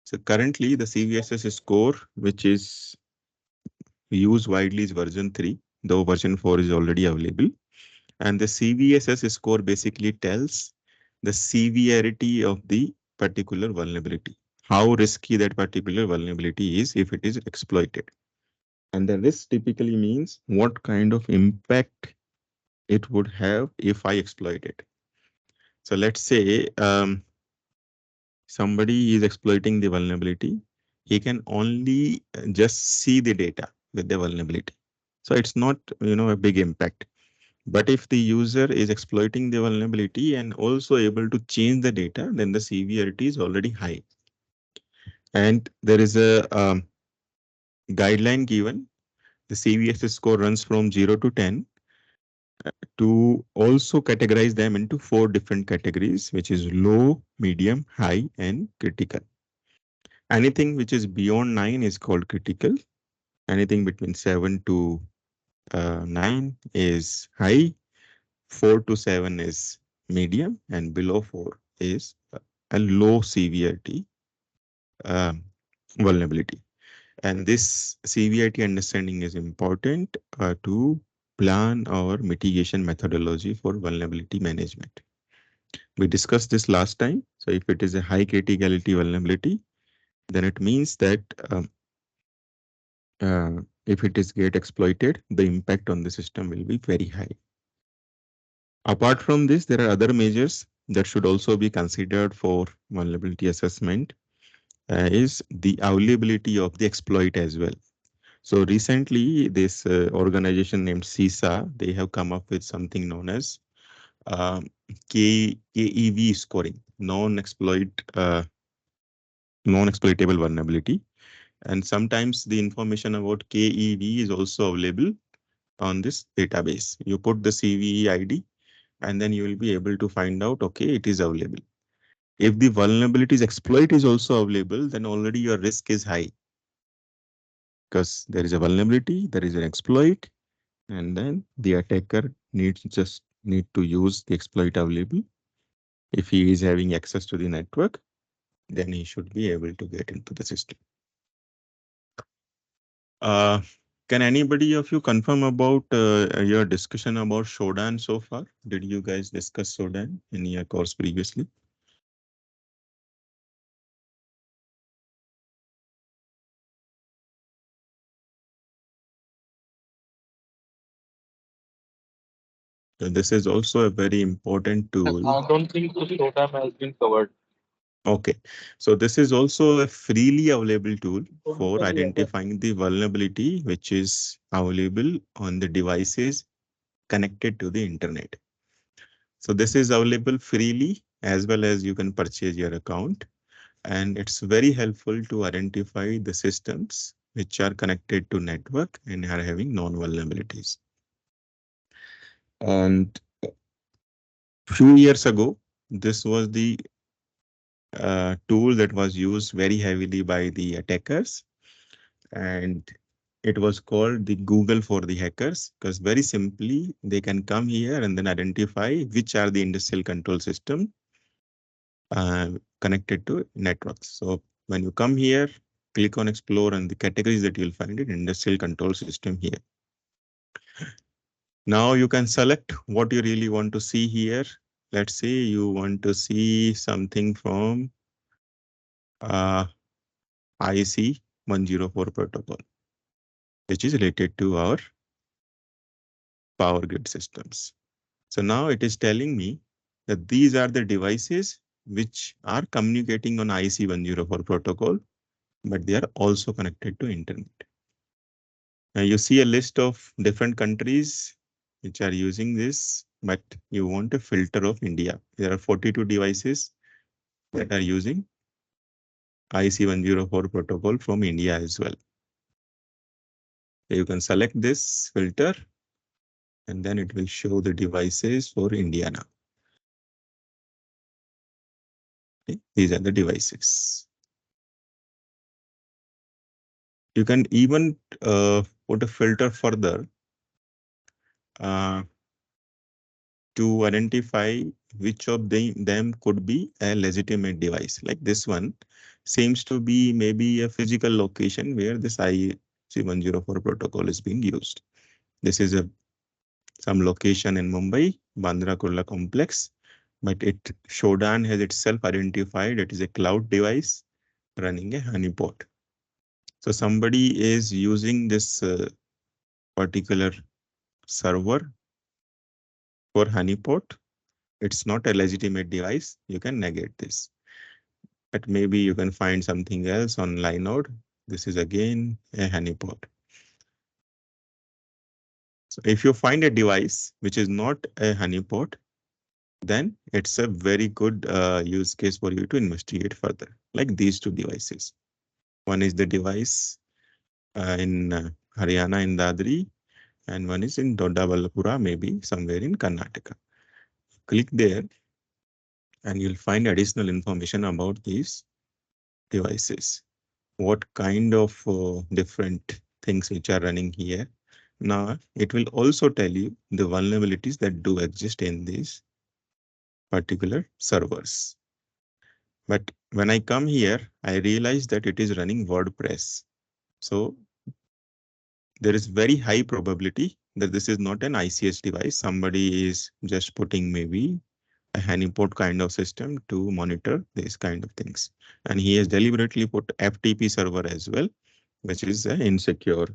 So currently the CVSS score, which is used widely, is version 3, though version 4 is already available. And the CVSS score basically tells the severity of the particular vulnerability. how risky that particular vulnerability is if it is exploited. And the risk typically means what kind of impact it would have if I exploit it. So let's say somebody is exploiting the vulnerability. He can only just see the data with the vulnerability. So it's not, a big impact. But if the user is exploiting the vulnerability and also able to change the data, then the severity is already high. And there is a guideline given. The CVS score runs from 0 to 10 to also categorize them into 4 different categories, which is low, medium, high, and critical. Anything which is beyond 9 is called critical. Anything between 7 to 9 is high. 4 to 7 is medium, and below 4 is a low severity um, vulnerability. And this severity understanding is important to plan our mitigation methodology for vulnerability management. We discussed this last time. So if it is a high criticality vulnerability, then it means that if it is get exploited, the impact on the system will be very high. Apart from this, there are other measures that should also be considered for vulnerability assessment, is the availability of the exploit as well. So recently, this organization named CISA, they have come up with something known as um, KEV scoring, non-exploitable vulnerability. And sometimes the information about KEV is also available on this database. You put the CVE ID, and then you will be able to find out, okay, it is available. If the vulnerabilities exploit is also available, then already your risk is high because there is a vulnerability, there is an exploit, and then the attacker need to use the exploit available. If he is having access to the network, then he should be able to get into the system. Uh, can anybody of you confirm about your discussion about Shodan so far? Did you guys discuss Shodan in your course previously? So this is also a very important tool. I don't think the program has been covered. Okay, so this is also a freely available tool for identifying the vulnerability which is available on the devices connected to the internet. So this is available freely as well as you can purchase your account. And it's very helpful to identify the systems which are connected to network and are having non-vulnerabilities. And few years ago, this was the tool that was used very heavily by the attackers, and it was called the Google for the hackers, because very simply they can come here and then identify which are the industrial control system connected to networks. So when you come here, click on explore and the categories that you'll find it industrial control system here. Now you can select what you really want to see here. Let's say you want to see something from IC 104 protocol, which is related to our power grid systems. So now it is telling me that these are the devices which are communicating on IC 104 protocol, but they are also connected to internet. Now you see a list of different countries which are using this, but you want a filter of India. There are 42 devices that are using IC 104 protocol from India as well. You can select this filter and then it will show the devices for India now. Okay, these are the devices. You can even put a filter further to identify which of them could be a legitimate device. Like this one seems to be maybe a physical location where this IC104 protocol is being used. This is some location in Mumbai, Bandra Kurla complex, but Shodan has itself identified it is a cloud device running a honeypot. So somebody is using this particular server for honeypot. It's not a legitimate device. You can negate this. But maybe you can find something else on Linode. This is again a honeypot. So if you find a device which is not a honeypot, then it's a very good use case for you to investigate further, like these two devices. One is the device in Haryana in Dadri, and one is in Dodda maybe somewhere in Karnataka. Click there and you'll find additional information about these devices. What kind of different things which are running here. Now, it will also tell you the vulnerabilities that do exist in these particular servers. But when I come here, I realize that it is running WordPress. So there is very high probability that this is not an ICS device. Somebody is just putting maybe a honeypot kind of system to monitor these kind of things. And he has deliberately put FTP server as well, which is an insecure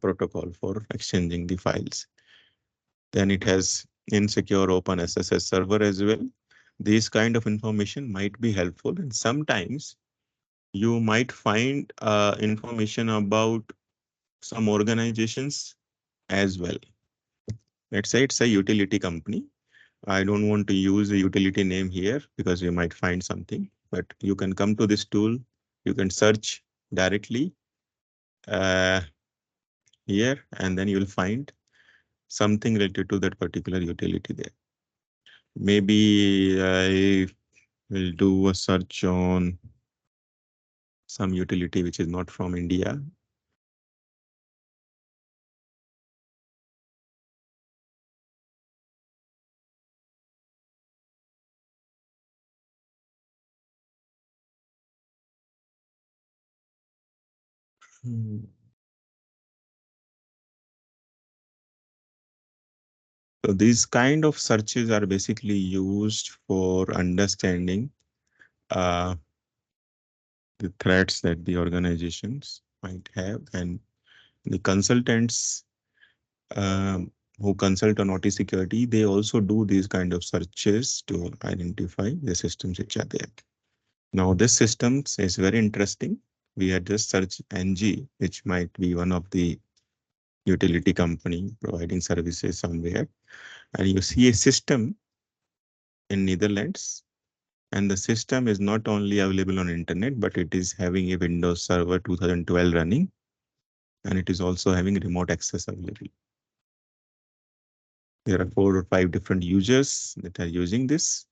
protocol for exchanging the files. Then it has insecure open SSH server as well. These kind of information might be helpful, and sometimes you might find information about some organizations as well. Let's say it's a utility company. I don't want to use a utility name here because you might find something, but you can come to this tool. You can search directly uh, here, and then you'll find something related to that particular utility there. Maybe I will do a search on some utility which is not from India. Hmm. So these kind of searches are basically used for understanding uh, the threats that the organizations might have, and the consultants who consult on OT security, they also do these kind of searches to identify the systems which are there. Now, this systems is very interesting. We had just searched NG, which might be one of the utility company providing services somewhere, and you see a system in Netherlands, and the system is not only available on internet, but it is having a Windows Server 2012 running, and it is also having remote access available. There are 4 or 5 different users that are using this,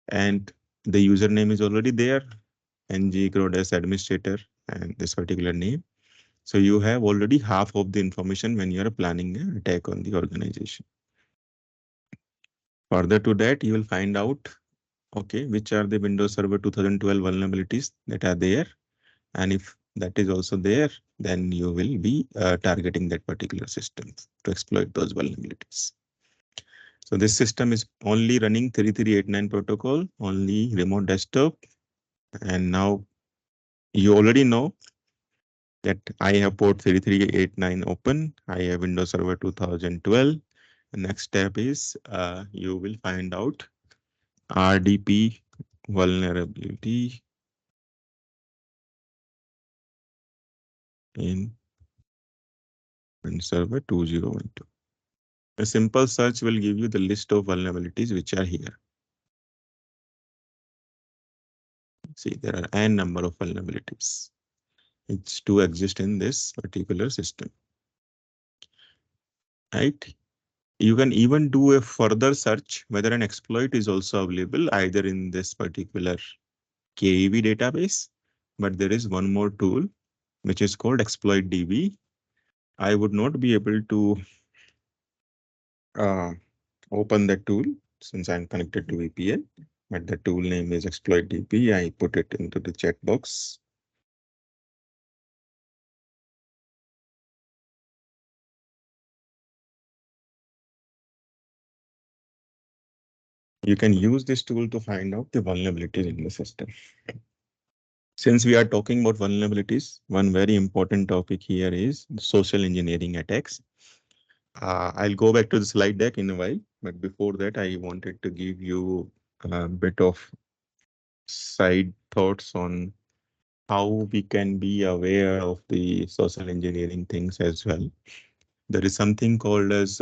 and the username is already there, ng Crodes administrator, and this particular name. So you have already half of the information when you are planning an attack on the organization. Further to that, you will find out, okay, which are the Windows Server 2012 vulnerabilities that are there. And if that is also there, then you will be targeting that particular system to exploit those vulnerabilities. So this system is only running 3389 protocol, only remote desktop. And now you already know that I have port 3389 open. I have Windows Server 2012. The next step is you will find out RDP vulnerability in Windows Server 2012. A simple search will give you the list of vulnerabilities which are here. See, there are n number of vulnerabilities which do exist in this particular system. Right? You can even do a further search whether an exploit is also available either in this particular KEV database, but there is one more tool which is called exploit DB. I would not be able to uh, open the tool since I'm connected to VPN, but the tool name is exploit DB. I put it into the chat box. You can use this tool to find out the vulnerabilities in the system. Since we are talking about vulnerabilities, one very important topic here is social engineering attacks. I'll go back to the slide deck in a while, but before that, I wanted to give you a bit of side thoughts on how we can be aware of the social engineering things as well. There is something called as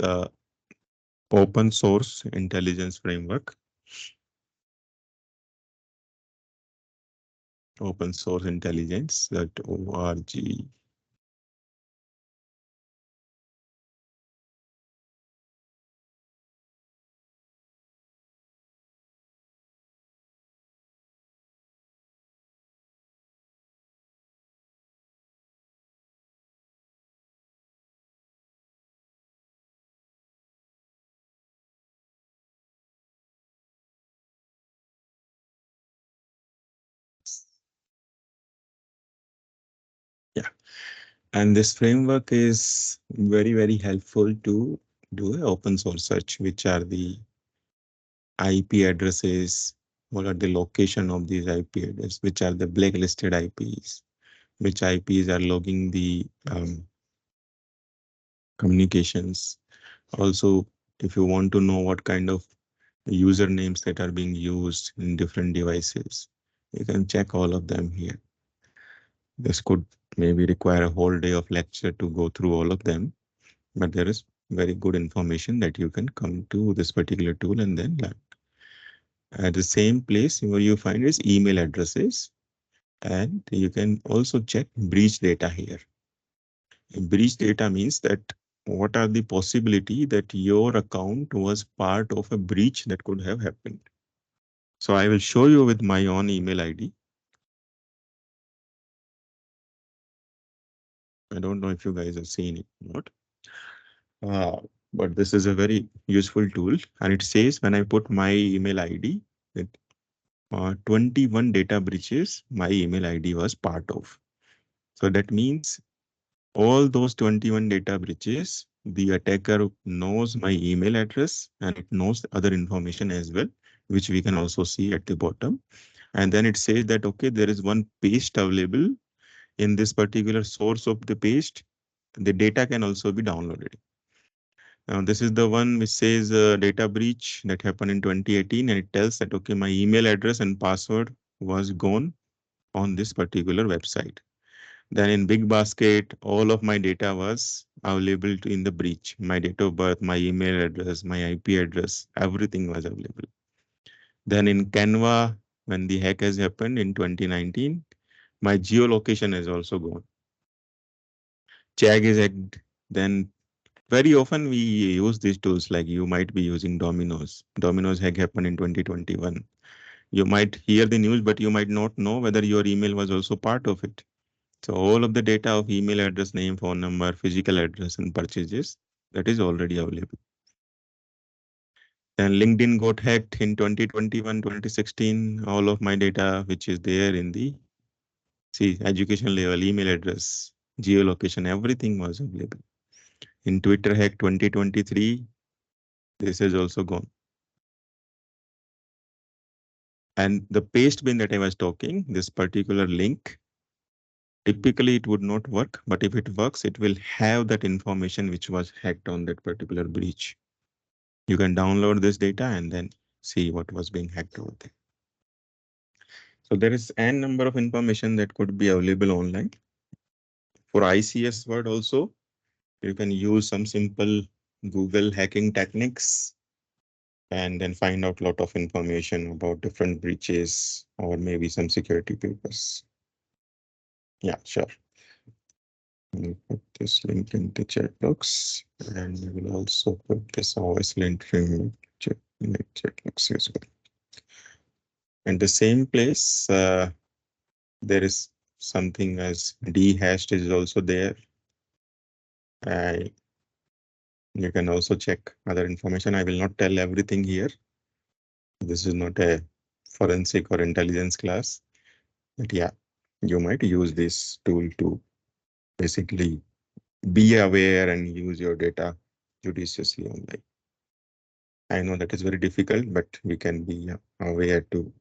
open source intelligence framework, open source intelligence.org. Yeah, and this framework is very, very helpful to do an open source search, which are the IP addresses, what are the location of these IP addresses, which are the blacklisted IPs, which IPs are logging the communications. Also, if you want to know what kind of usernames that are being used in different devices, you can check all of them here. This could maybe require a whole day of lecture to go through all of them, but there is very good information that you can come to this particular tool and then learn. At the same place where you find is email addresses, and you can also check breach data here. Breach data means that what are the possibility that your account was part of a breach that could have happened. So I will show you with my own email ID. I don't know if you guys have seen it or not. Uh, but this is a very useful tool, and it says when I put my email ID, that 21 data breaches my email ID was part of. So that means all those 21 data breaches, the attacker knows my email address and it knows other information as well, which we can also see at the bottom. And then it says that, okay, there is one paste available in this particular source of the paste. The data can also be downloaded. Now, this is the one which says data breach that happened in 2018, and it tells that, okay, my email address and password was gone on this particular website. Then in Big Basket, all of my data was available in the breach. My date of birth, my email address, my IP address, everything was available. Then in Canva, when the hack has happened in 2019, my geolocation has also gone. Chag is hacked. Then very often we use these tools, like you might be using Domino's. Domino's hack happened in 2021. You might hear the news, but you might not know whether your email was also part of it. So all of the data of email address, name, phone number, physical address, and purchases, that is already available. Then LinkedIn got hacked in 2021, 2016. All of my data, which is there in the education level, email address, geolocation, everything was available. In Twitter hack 2023, this is also gone. And the paste bin that I was talking, this particular link, typically it would not work, but if it works, it will have that information which was hacked on that particular breach. You can download this data and then see what was being hacked over there. So there is n number of information that could be available online. For ICS word also, you can use some simple Google hacking techniques and then find out a lot of information about different breaches or maybe some security papers. Yeah, sure. We'll put this link in the chat box, and we will also put this OS link in the chat box as well. In the same place, there is something as dehashed is also there. You can also check other information. I will not tell everything here. This is not a forensic or intelligence class, but yeah, you might use this tool to basically be aware and use your data judiciously online. I know that is very difficult, but we can be aware to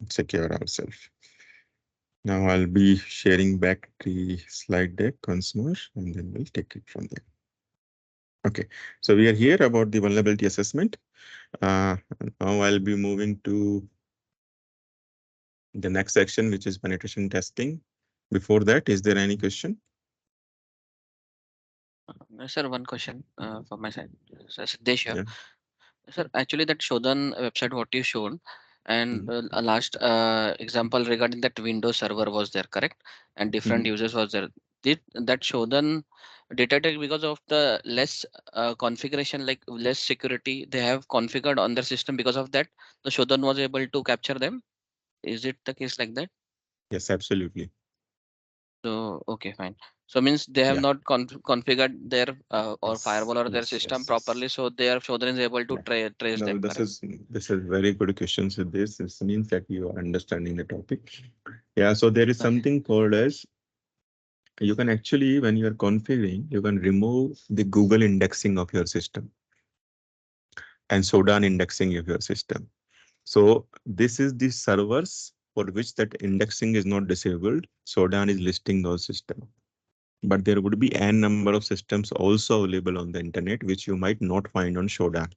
secure ourselves. Now I'll be sharing back the slide deck once more, and then we'll take it from there. Okay, so we are here about the vulnerability assessment. Uh, Now I'll be moving to the next section, which is penetration testing. Before that, is there any question? Sir, one question from my side. Sir, Siddesh here. Yeah. Sir, actually that Shodan website what you showed and Mhm. a last example regarding that Windows server was there, correct? And different Mhm. users was there. Did that Shodan detected because of the less configuration, like less security they have configured on their system, because of that the Shodan was able to capture them? Is it the case like that? Yes, absolutely. So okay, fine. So means they have Yeah. not configured their or Yes. firewall or their Yes. system Yes. Yes. properly, so their Shodan is able to Yeah. trace No, them, this correct? is this is very good question. So this means that you are understanding the topic. Yeah. So there is Okay. something called as you can actually, when you are configuring, you can remove the Google indexing of your system and Sodan indexing of your system. So this is the servers for which that indexing is not disabled. Sodan is listing those systems. But there would be n number of systems also available on the internet, which you might not find on Shodan.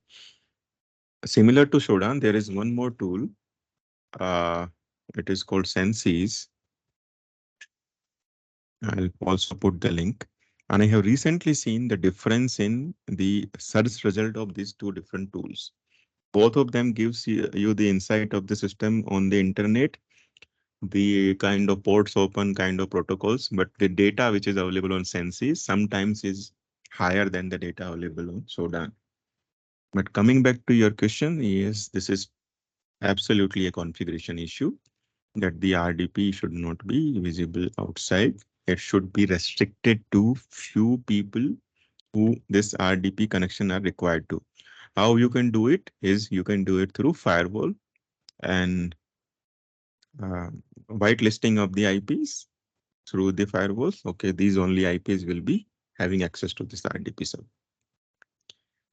Similar to Shodan, there is one more tool. Uh, it is called Senses. I'll also put the link. And I have recently seen the difference in the search result of these two different tools. Both of them gives you the insight of the system on the internet, the kind of ports open, kind of protocols, but the data which is available on Senses sometimes is higher than the data available on Shodan. But coming back to your question, yes, this is absolutely a configuration issue that the RDP should not be visible outside. It should be restricted to few people who this RDP connection are required to. How you can do it is you can do it through firewall and uh, whitelisting of the IPs through the firewalls. Okay, these only IPs will be having access to this RDP server.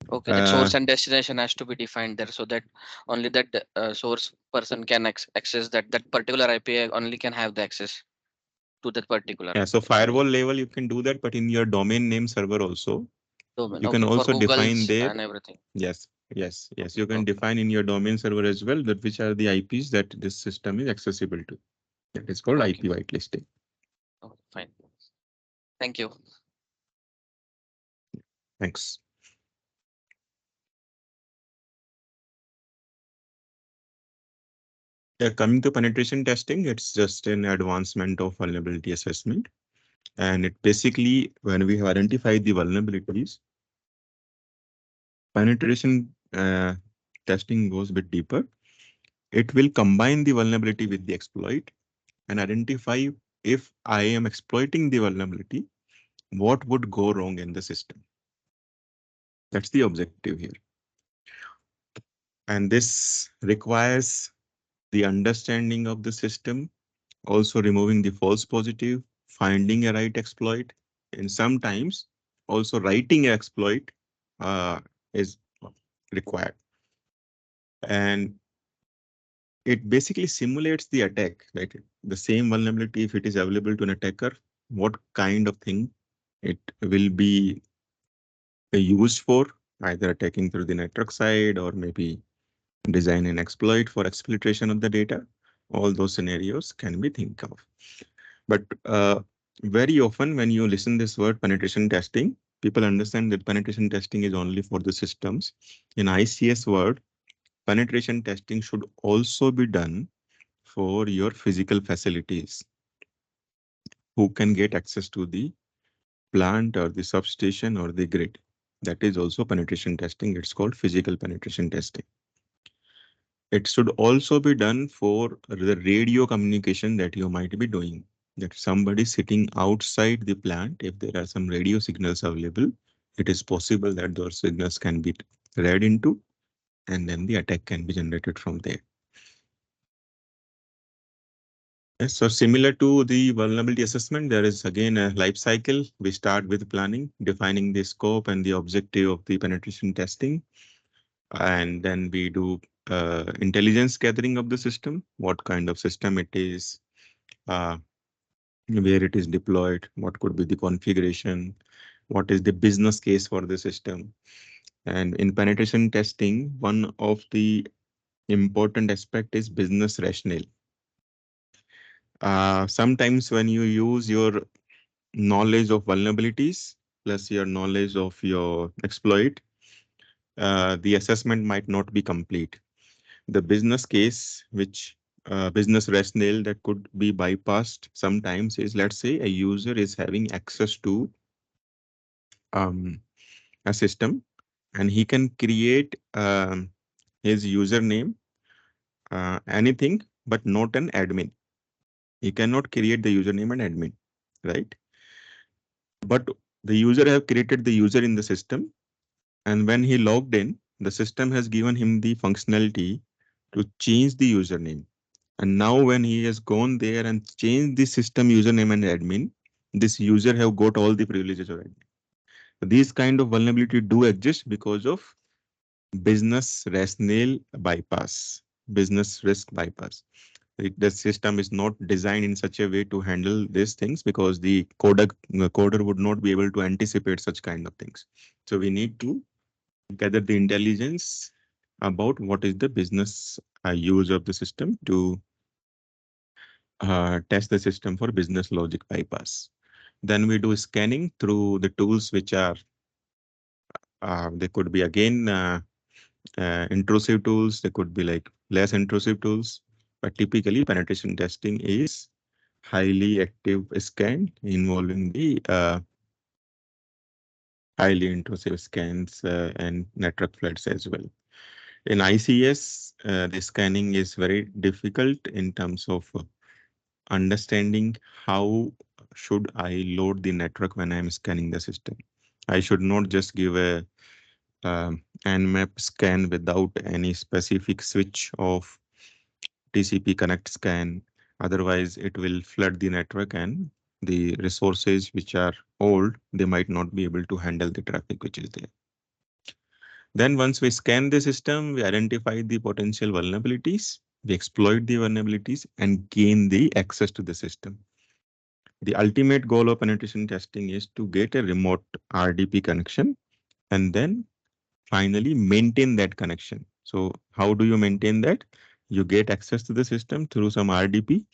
Okay, that Uh, source and destination has to be defined there, so that only that source person can access that particular IP only can have the access to that particular yeah, so domain. firewall level you can do that, but in your domain name server also, Domain. you can Okay, for also define Google's there. and everything. Yes, yes, yes. Okay, You can okay, define in your domain server as well that which are the IPs that this system is accessible to. That is called okay, IP whitelisting. okay, fine. Thank you. Thanks. Yeah, coming to penetration testing, it's just an advancement of vulnerability assessment. And it basically, when we have identified the vulnerabilities, penetration testing goes a bit deeper. It will combine the vulnerability with the exploit and identify if I am exploiting the vulnerability, what would go wrong in the system. That's the objective here. And this requires the understanding of the system, also removing the false positive, finding a right exploit, and sometimes also writing an exploit is required. And it basically simulates the attack, right? The same vulnerability, if it is available to an attacker, what kind of thing it will be used for, either attacking through the network side or maybe design an exploit for exploitation of the data. All those scenarios can be think of. But very often when you listen this word penetration testing, people understand that penetration testing is only for the systems. In ICS world, penetration testing should also be done for your physical facilities who can get access to the plant or the substation or the grid. That is also penetration testing. It's called physical penetration testing. It should also be done for the radio communication that you might be doing. That somebody sitting outside the plant, if there are some radio signals available, it is possible that those signals can be read into and then the attack can be generated from there. Yes, so similar to the vulnerability assessment, there is again a life cycle. We start with planning, defining the scope and the objective of the penetration testing. And then we do intelligence gathering of the system, what kind of system it is, uh, where it is deployed, what could be the configuration, what is the business case for the system. And in penetration testing, one of the important aspect is business rationale. Sometimes when you use your knowledge of vulnerabilities plus your knowledge of your exploit, the assessment might not be complete. The business case, which business rationale that could be bypassed sometimes is, let's say a user is having access to um, a system and he can create his username, anything, but not an admin. He cannot create the username and admin, right? But the user have created the user in the system, and when he logged in, the system has given him the functionality to change the username. And now when he has gone there and changed the system username and admin, this user have got all the privileges of admin. So these kind of vulnerability do exist because of business rationale bypass, business risk bypass. The system is not designed in such a way to handle these things because the coder would not be able to anticipate such kind of things. So we need to gather the intelligence about what is the business use of the system to test the system for business logic bypass. Then we do scanning through the tools which are, they could be again intrusive tools, they could be like less intrusive tools, but typically penetration testing is highly active scan involving the highly intrusive scans and network floods as well. In ICS, the scanning is very difficult in terms of understanding how should I load the network when I'm scanning the system. I should not just give a nmap scan without any specific switch of TCP connect scan. Otherwise, it will flood the network and the resources which are old, they might not be able to handle the traffic which is there. Then once we scan the system, we identify the potential vulnerabilities, we exploit the vulnerabilities and gain the access to the system. The ultimate goal of penetration testing is to get a remote RDP connection and then finally maintain that connection. So how do you maintain that? You get access to the system through some RDP,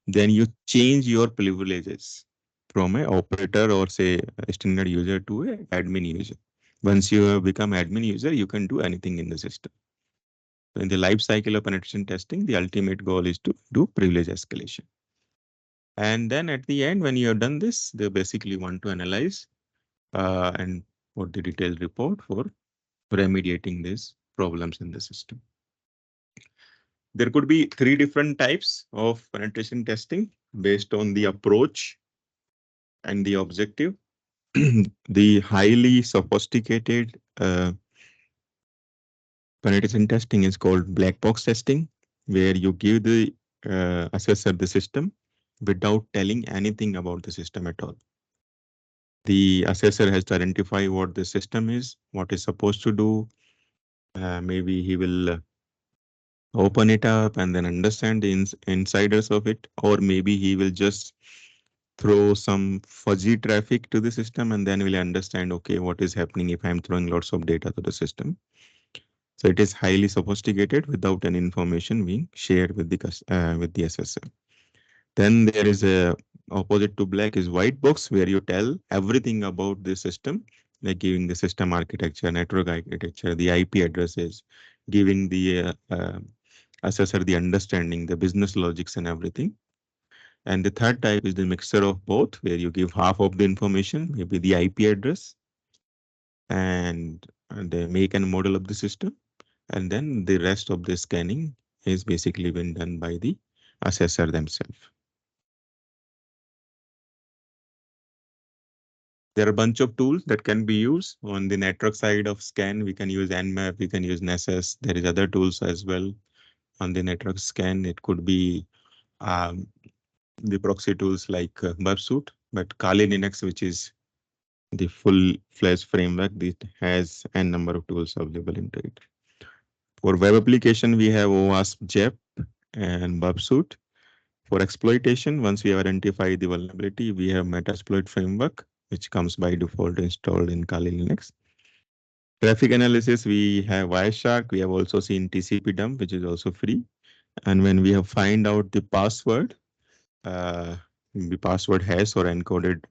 then you change your privileges from a operator or say a standard user to a admin user. Once you have become admin user, you can do anything in the system. So in the life cycle of penetration testing, the ultimate goal is to do privilege escalation. And then at the end, when you have done this, they basically want to analyze and put the detailed report for remediating these problems in the system. There could be three different types of penetration testing based on the approach and the objective. The highly sophisticated penetration testing is called black box testing, where you give the assessor the system without telling anything about the system at all. The assessor has to identify what the system is, what is supposed to do. Maybe he will open it up and then understand the insiders of it, or maybe he will just throw some fuzzy traffic to the system and then we'll understand, okay, what is happening if I'm throwing lots of data to the system. So it is highly sophisticated without any information being shared with with the assessor. Then there is a opposite to black is white box where you tell everything about the system, like giving the system architecture, network architecture, the IP addresses, giving the assessor the understanding, the business logics and everything. And the third type is the mixture of both, where you give half of the information, maybe the IP address and the make and model of the system. And then the rest of the scanning is basically been done by the assessor themselves. There are a bunch of tools that can be used on the network side of scan. We can use Nmap, we can use Nessus. There is other tools as well on the network scan. It could be um, the proxy tools like Burpsuit, but Kali Linux, which is the full-fledged framework, that has a number of tools available into it. For web application, we have OWASP, JEP, and Burpsuit. For exploitation, once we have identified the vulnerability, we have Metasploit framework, which comes by default installed in Kali Linux. Traffic analysis, we have Wireshark. We have also seen TCP dump, which is also free. And when we have find out uh, the password hash or encoded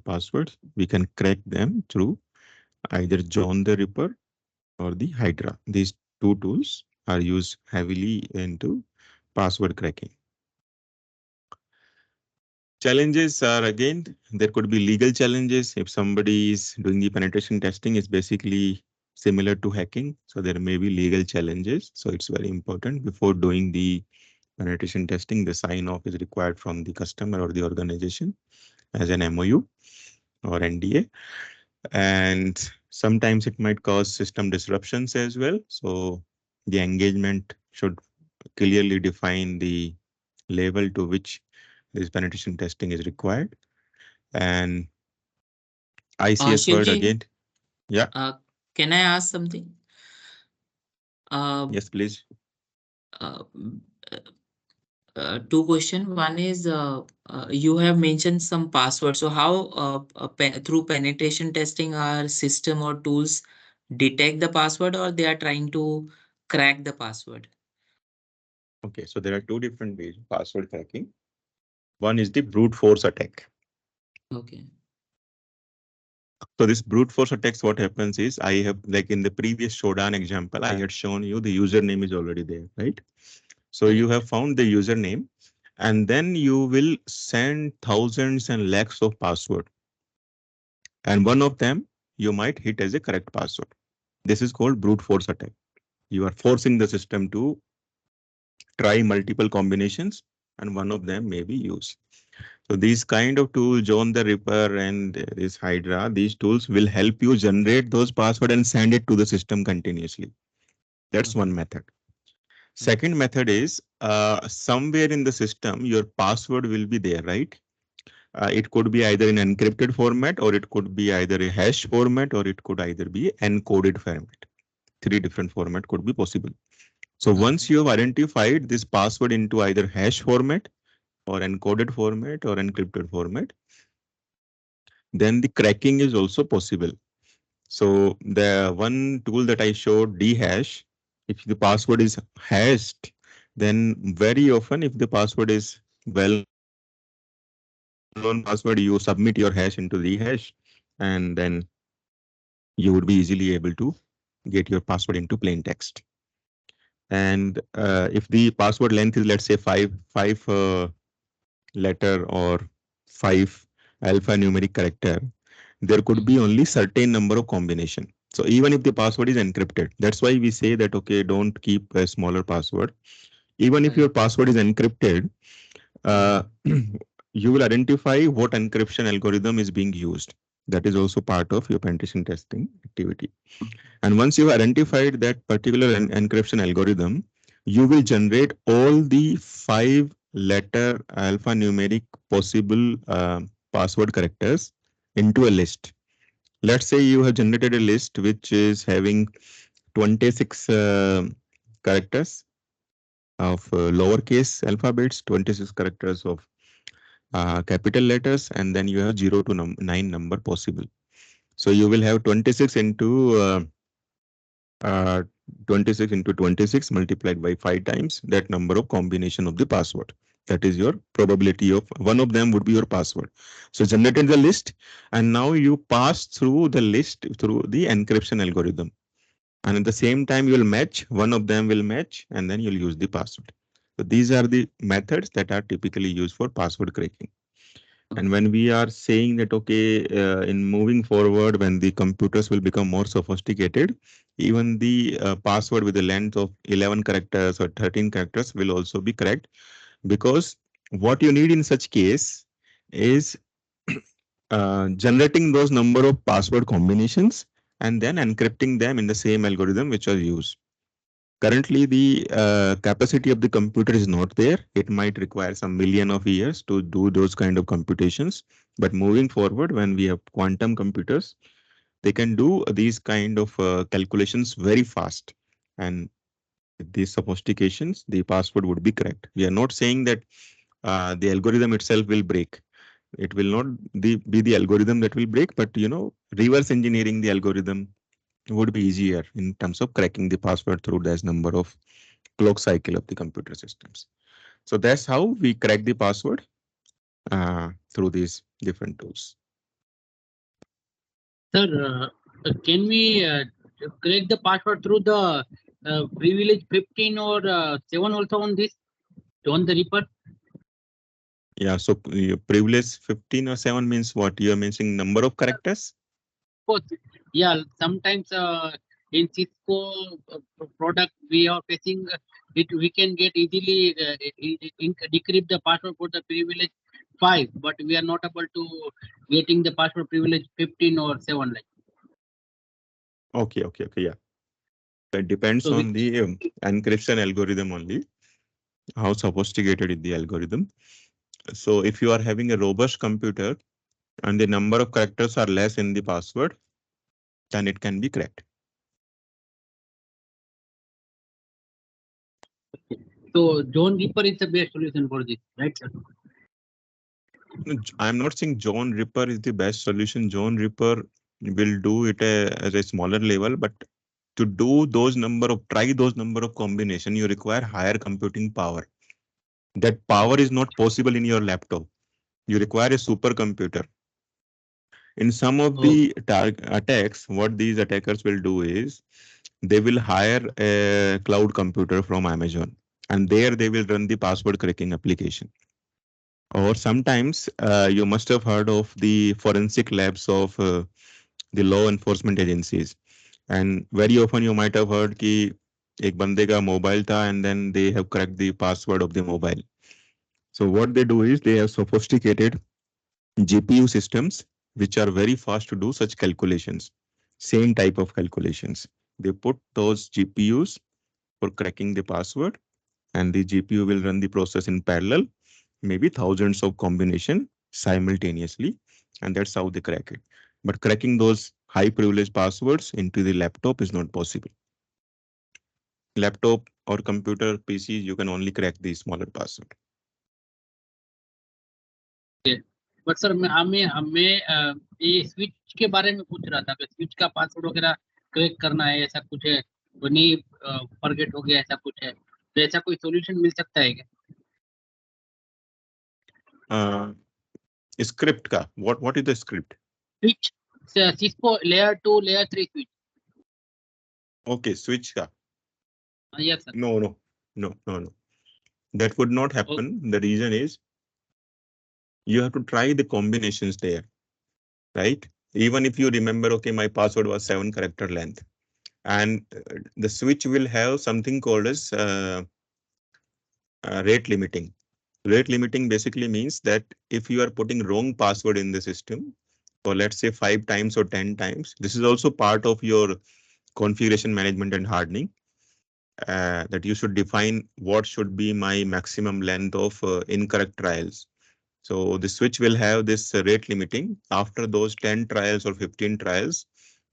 passwords, we can crack them through either John the Ripper or the Hydra. These two tools are used heavily into password cracking. Challenges are, again, there could be legal challenges. If somebody is doing the penetration testing, it's basically similar to hacking. So there may be legal challenges. So it's very important before doing the penetration testing, the sign off is required from the customer or the organization as an MOU or NDA. And sometimes it might cause system disruptions as well. So the engagement should clearly define the level to which this penetration testing is required. And ICS word Shivji, again. Yeah, can I ask something? Uh, yes, please. uh, Two questions. One is you have mentioned some password. So how through penetration testing our system or tools detect the password, or they are trying to crack the password? Okay, so there are two different ways of password cracking. One is the brute force attack. Okay. So this brute force attacks, what happens is I have, like in the previous showdown example, I had shown you the username is already there, right? So you Correct. have found the username and then you will send thousands and lakhs of password. And one of them you might hit as a correct password. This is called brute force attack. You are forcing the system to try multiple combinations and one of them may be used. So these kind of tools, John the Ripper and this Hydra, these tools will help you generate those password and send it to the system continuously. That's Okay. one method. Second method is somewhere in the system, your password will be there, right? It could be either in encrypted format or it could be either a hash format or it could either be encoded format. Three different format could be possible. So Okay. once you have identified this password into either hash format or encoded format or encrypted format, then the cracking is also possible. So the one tool that I showed, dhash, if the password is hashed, then very often if the password is well-known password, you submit your hash into dhash and then you would be easily able to get your password into plain text. And if the password length is, let's say, five letter or five alphanumeric character, there could be Mhm. only certain number of combination. So even if the password is encrypted, that's why we say that, okay, don't keep a smaller password. Even if your Correct. password is encrypted, uh, Mhm. you will identify what encryption algorithm is being used. That is also part of your penetration testing activity. And once you have identified that particular encryption algorithm, you will generate all the 5-letter alphanumeric possible password characters into a list. Let's say you have generated a list which is having 26 characters of lowercase alphabets, 26 characters of capital letters, and then you have 0 to 9 number possible. So you will have 26 into uh, 26 into 26 multiplied by 5 times that number of combination of the password. That is your probability of one of them would be your password. So generated the list and now you pass through the list through the encryption algorithm. And at the same time, you will match, one of them will match, and then you'll use the password. So these are the methods that are typically used for password cracking. And Okay. when we are saying that, okay, in moving forward, when the computers will become more sophisticated, even the password with the length of 11 characters or 13 characters will also be cracked, because what you need in such case is generating those number of password combinations and then encrypting them in the same algorithm which was used. Currently, the capacity of the computer is not there. It might require some million of years to do those kind of computations. But moving forward, when we have quantum computers, they can do these kind of calculations very fast. And with these sophistications, the password would be correct. We are not saying that the algorithm itself will break. It will not be the algorithm that will break, but reverse engineering the algorithm would be easier in terms of cracking the password through this number of clock cycle of the computer systems. So that's how we crack the password through these different tools. Sir, can we crack the password through the privilege 15 or 7 also on this, on the Reaper? Yeah, so privilege 15 or 7 means what? You are mentioning number of characters? Of course, yeah, sometimes in Cisco product we are facing it, we can get easily decrypt the password for the privilege 5, but we are not able to getting the password privilege 15 or 7 like. Okay, yeah. It depends So on the encryption algorithm only, how sophisticated is the algorithm. So if you are having a robust computer and the number of characters are less in the password, then it can be cracked. so John Reaper is the best solution for this, right, sir? No, I'm not saying John Ripper is the best solution. John Ripper will do it as a smaller level, but to do try those number of combination, you require higher computing power. That power is not possible in your laptop. You require a supercomputer. In some of Oh, the attacks, what these attackers will do is they will hire a cloud computer from Amazon, and there they will run the password cracking application. Or sometimes you must have heard of the forensic labs of the law enforcement agencies. And very often you might have heard कि एक बंदे का mobile था and then they have cracked the password of the mobile. So what they do is they have sophisticated GPU systems which are very fast to do such calculations, same type of calculations. They put those GPUs for cracking the password, and the GPU will run the process in parallel, maybe thousands of combination simultaneously, and that's how they crack it. But cracking those high privilege passwords into the laptop is not possible. Laptop or computer PCs, you can only crack the smaller password. But sir मैं हमें हमें ये switch के बारे में पूछ रहा था कि स्विच का पासवर्ड वगैरह क्रैक करना है, ऐसा कुछ है, वो नहीं फॉरगेट हो गया, ऐसा कुछ है, तो ऐसा कोई सॉल्यूशन मिल सकता है क्या? Script का what is the script? Switch Cisco layer 2 layer 3 switch. Okay, switch का. Yes sir. No. That would not happen. The reason is you have to try the combinations there, right? Even if you remember, okay, my password was 7-character length, and the switch will have something called as rate limiting. Rate limiting basically means that if you are putting wrong password in the system, or let's say 5 times or 10 times, this is also part of your configuration management and hardening, that you should define what should be my maximum length of incorrect trials. So the switch will have this rate limiting. After those 10 trials or 15 trials,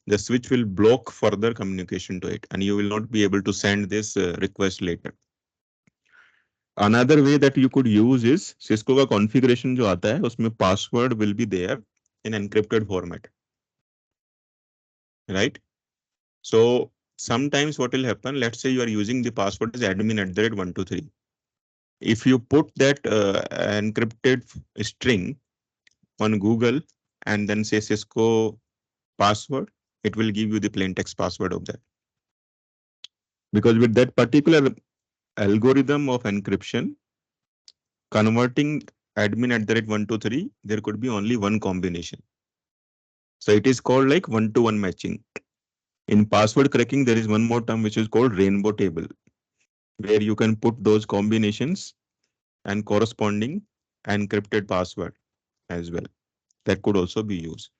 the switch will block further communication to it, and you will not be able to send this request later. Another way that you could use is Cisco का configuration जो आता है उसमें password will be there in encrypted format, right? So sometimes what will happen, let's say you are using the password as admin@123. If you put that encrypted string on Google and then say Cisco password, it will give you the plain text password of that. Because with that particular algorithm of encryption, converting admin@123, there could be only one combination. So it is called like one-to-one matching. In password cracking, there is one more term which is called rainbow table, where you can put those combinations and corresponding encrypted password as well. That could also be used.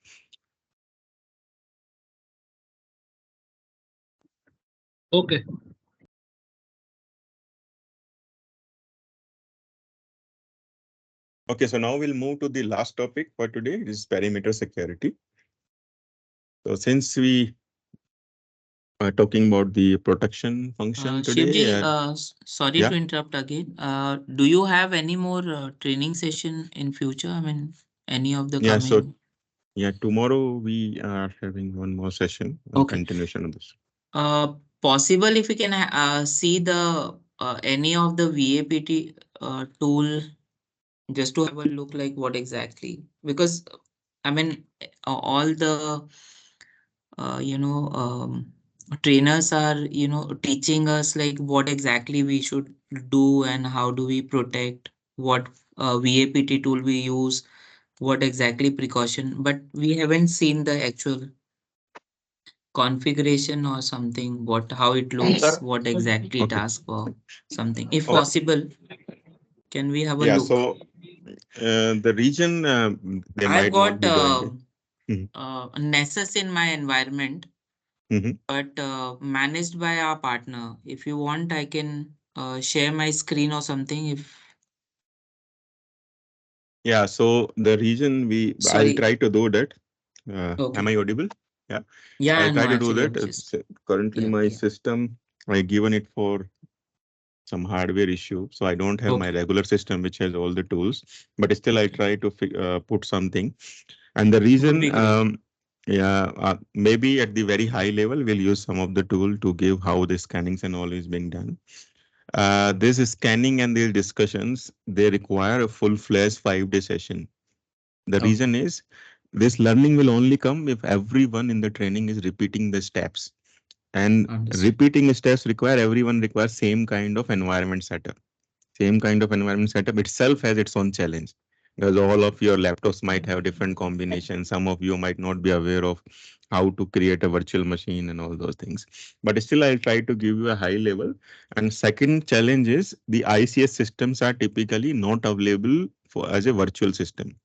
Okay. Okay, so now we'll move to the last topic for today, is perimeter security. So since we talking about the protection function today. Shivji, And sorry yeah, to interrupt again. Do you have any more training session in future? I mean, any of the yeah. So coming? yeah, tomorrow we are having one more session on Okay. continuation of this. Uh, Possible if we can see the any of the VAPT tool just to have a look like what exactly, because I mean all the trainers are teaching us like what exactly we should do and how do we protect, what VAPT tool we use, what exactly precaution, but we haven't seen the actual configuration or something, what how it looks, Sir, what exactly it Okay. asks for, something. If Oh, possible, can we have a yeah. look? So the region they I've might not got be doing it. Mhm. Nessus in my environment, Mhm. but managed by our partner. If you want, I can share my screen or something. If Yeah. So the region I'll sorry, try to do that. Am okay. I audible? Yeah. So Yeah, I'll no, try to do actually, that. I'm just Currently, yeah, my yeah. system I given it for some hardware issue, so I don't have my Okay, regular system which has all the tools. But still, I okay. try to put something. And the Would reason, be great. yeah, maybe at the very high level, we'll use some of the tool to give how the scannings and all is being done. This scanning and these discussions, they require a full-fledged 5-day session. The Okay, reason is this learning will only come if everyone in the training is repeating the steps. And understood. repeating steps everyone requires same kind of environment setup. Same kind of environment setup itself has its own challenge, because all of your laptops might have different combinations. Some of you might not be aware of how to create a virtual machine and all those things. But still, I'll try to give you a high level. And second challenge is the ICS systems are typically not available for as a virtual system.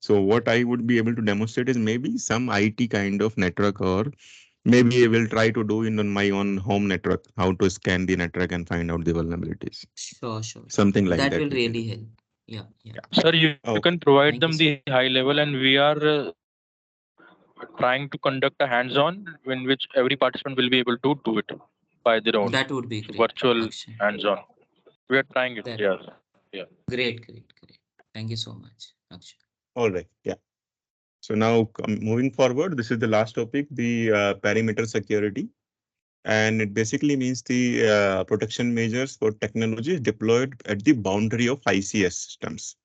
So what I would be able to demonstrate is maybe some IT kind of network, or maybe I will try to do in on my own home network, how to scan the network and find out the vulnerabilities. Sure, sure, sure. Something like That that will we can do. really help. Yeah, yeah. Yeah. sir, you can Okay. provide them Thank the you, high sir. level, and we are trying to conduct a hands-on in which every participant will be able to do it by their own That would be great, virtual Akshay. hands-on. We are trying it. That Yes. Yeah. great, great, great. Thank you so much, Akshay. All right. Yeah. So now moving forward, this is the last topic, the perimeter security. And it basically means the protection measures for technologies deployed at the boundary of ICS systems.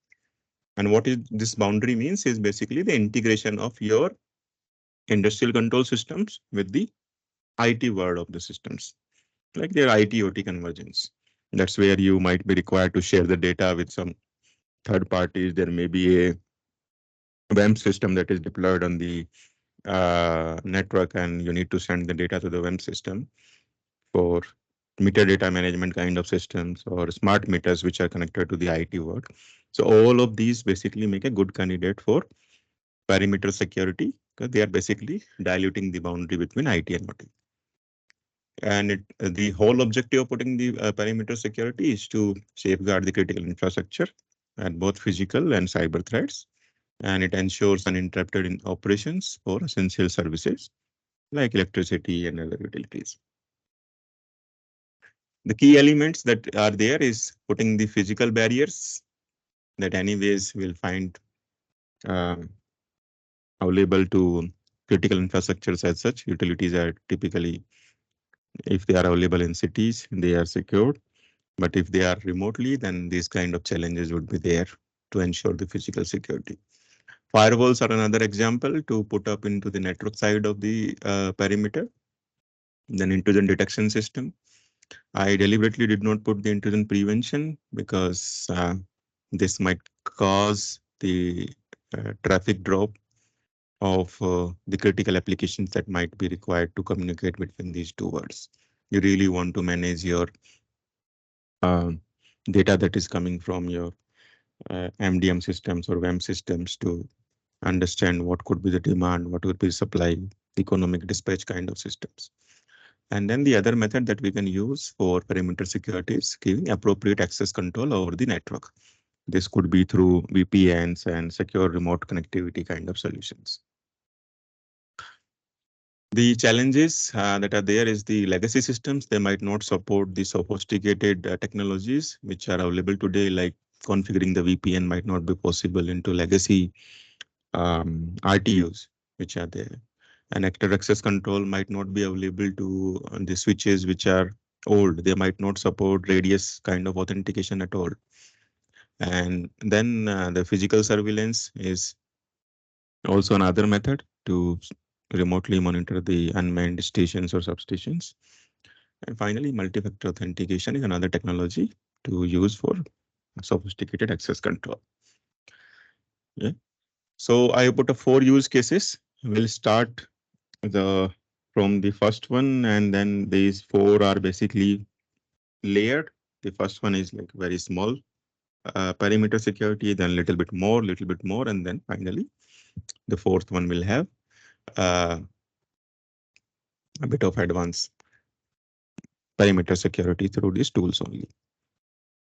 And what is this boundary means is basically the integration of your industrial control systems with the IT world of the systems, like their IT OT convergence. That's where you might be required to share the data with some third parties. There may be a WEM system that is deployed on the network, and you need to send the data to the WEM system for metadata management kind of systems, or smart meters which are connected to the IT world. So all of these basically make a good candidate for perimeter security, because they are basically diluting the boundary between IT and OT. And the whole objective of putting the perimeter security is to safeguard the critical infrastructure and both physical and cyber threats. And it ensures uninterrupted in operations for essential services like electricity and other utilities. The key elements that are there is putting the physical barriers that anyways will find uh, available to critical infrastructures as such. Utilities are typically, if they are available in cities, they are secured. But if they are remotely, then these kind of challenges would be there to ensure the physical security. Firewalls are another example to put up into the network side of the perimeter. Then intrusion detection system. I deliberately did not put the intrusion prevention because this might cause the traffic drop of the critical applications that might be required to communicate between these two worlds. You really want to manage your um, data that is coming from your MDM systems or WEM systems to understand what could be the demand, what would be supply, economic dispatch kind of systems. And then the other method that we can use for perimeter security is giving appropriate access control over the network. This could be through VPNs and secure remote connectivity kind of solutions. The challenges that are there is the legacy systems. They might not support the sophisticated technologies which are available today, like configuring the VPN might not be possible into legacy RTUs which are there. And active access control might not be available to the switches which are old. They might not support radius kind of authentication at all. And then the physical surveillance is also another method to remotely monitor the unmanned stations or substations. And finally, multi-factor authentication is another technology to use for sophisticated access control. Yeah. So I put a 4 use cases. We'll start the from the first one, and then these 4 are basically layered. The first one is like very small perimeter security, then little bit more, and then finally the fourth one will have uh, a bit of advanced perimeter security through these tools only.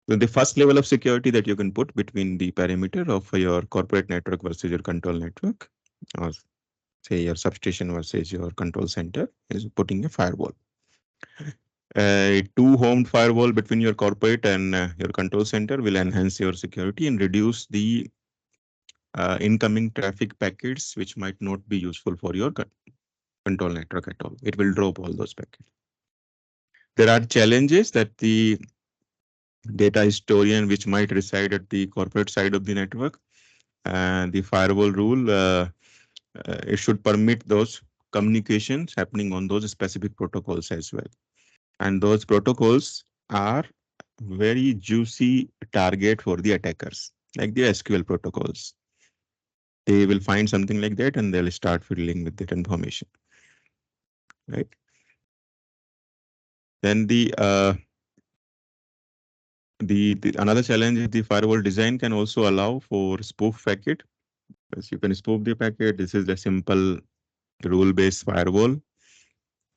So the first level of security that you can put between the perimeter of your corporate network versus your control network, or say your substation versus your control center, is putting a firewall. A two-homed firewall between your corporate and your control center will enhance your security and reduce the incoming traffic packets, which might not be useful for your control network at all. It will drop all those packets. There are challenges that the data historian, which might reside at the corporate side of the network, and the firewall rule, it should permit those communications happening on those specific protocols as well. And those protocols are very juicy target for the attackers, like the SQL protocols. They will find something like that and they'll start fiddling with that information, right? Then the another challenge is the firewall design can also allow for spoof packet. As you can spoof the packet. This is the simple rule-based firewall.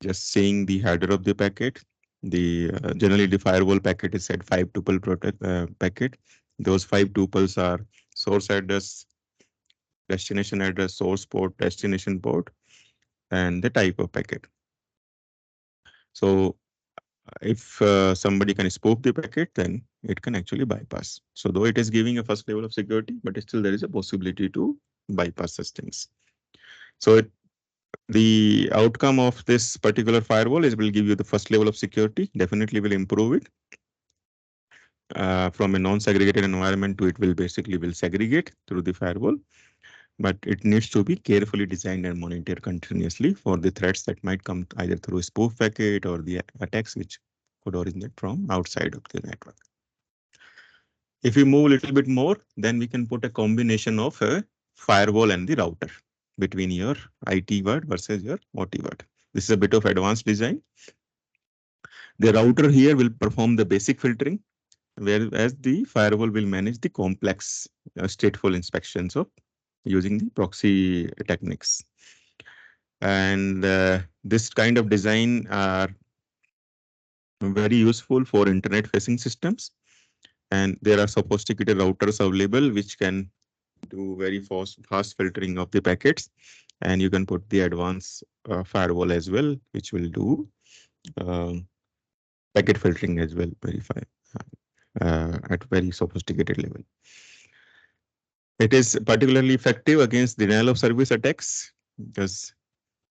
Just saying the header of the packet. The generally the firewall packet is said 5 tuple packet. Those 5 tuples are source address, destination address, source port, destination port, and the type of packet. So if somebody can spoof the packet, then it can actually bypass. So though it is giving a first level of security, but still there is a possibility to bypass such things. So the outcome of this particular firewall is will give you the first level of security, definitely will improve it. From a non-segregated environment to it will basically will segregate through the firewall, but it needs to be carefully designed and monitored continuously for the threats that might come either through a spoof packet or the attacks which could originate from outside of the network. If we move a little bit more, then we can put a combination of a firewall and the router between your IT word versus your OT word. This is a bit of advanced design. The router here will perform the basic filtering, whereas the firewall will manage the complex stateful inspections of using the proxy techniques. And this kind of design are very useful for internet facing systems. And there are sophisticated routers available which can do very fast filtering of the packets. And you can put the advanced firewall as well, which will do packet filtering as well, verify at very sophisticated level. It is particularly effective against denial of service attacks because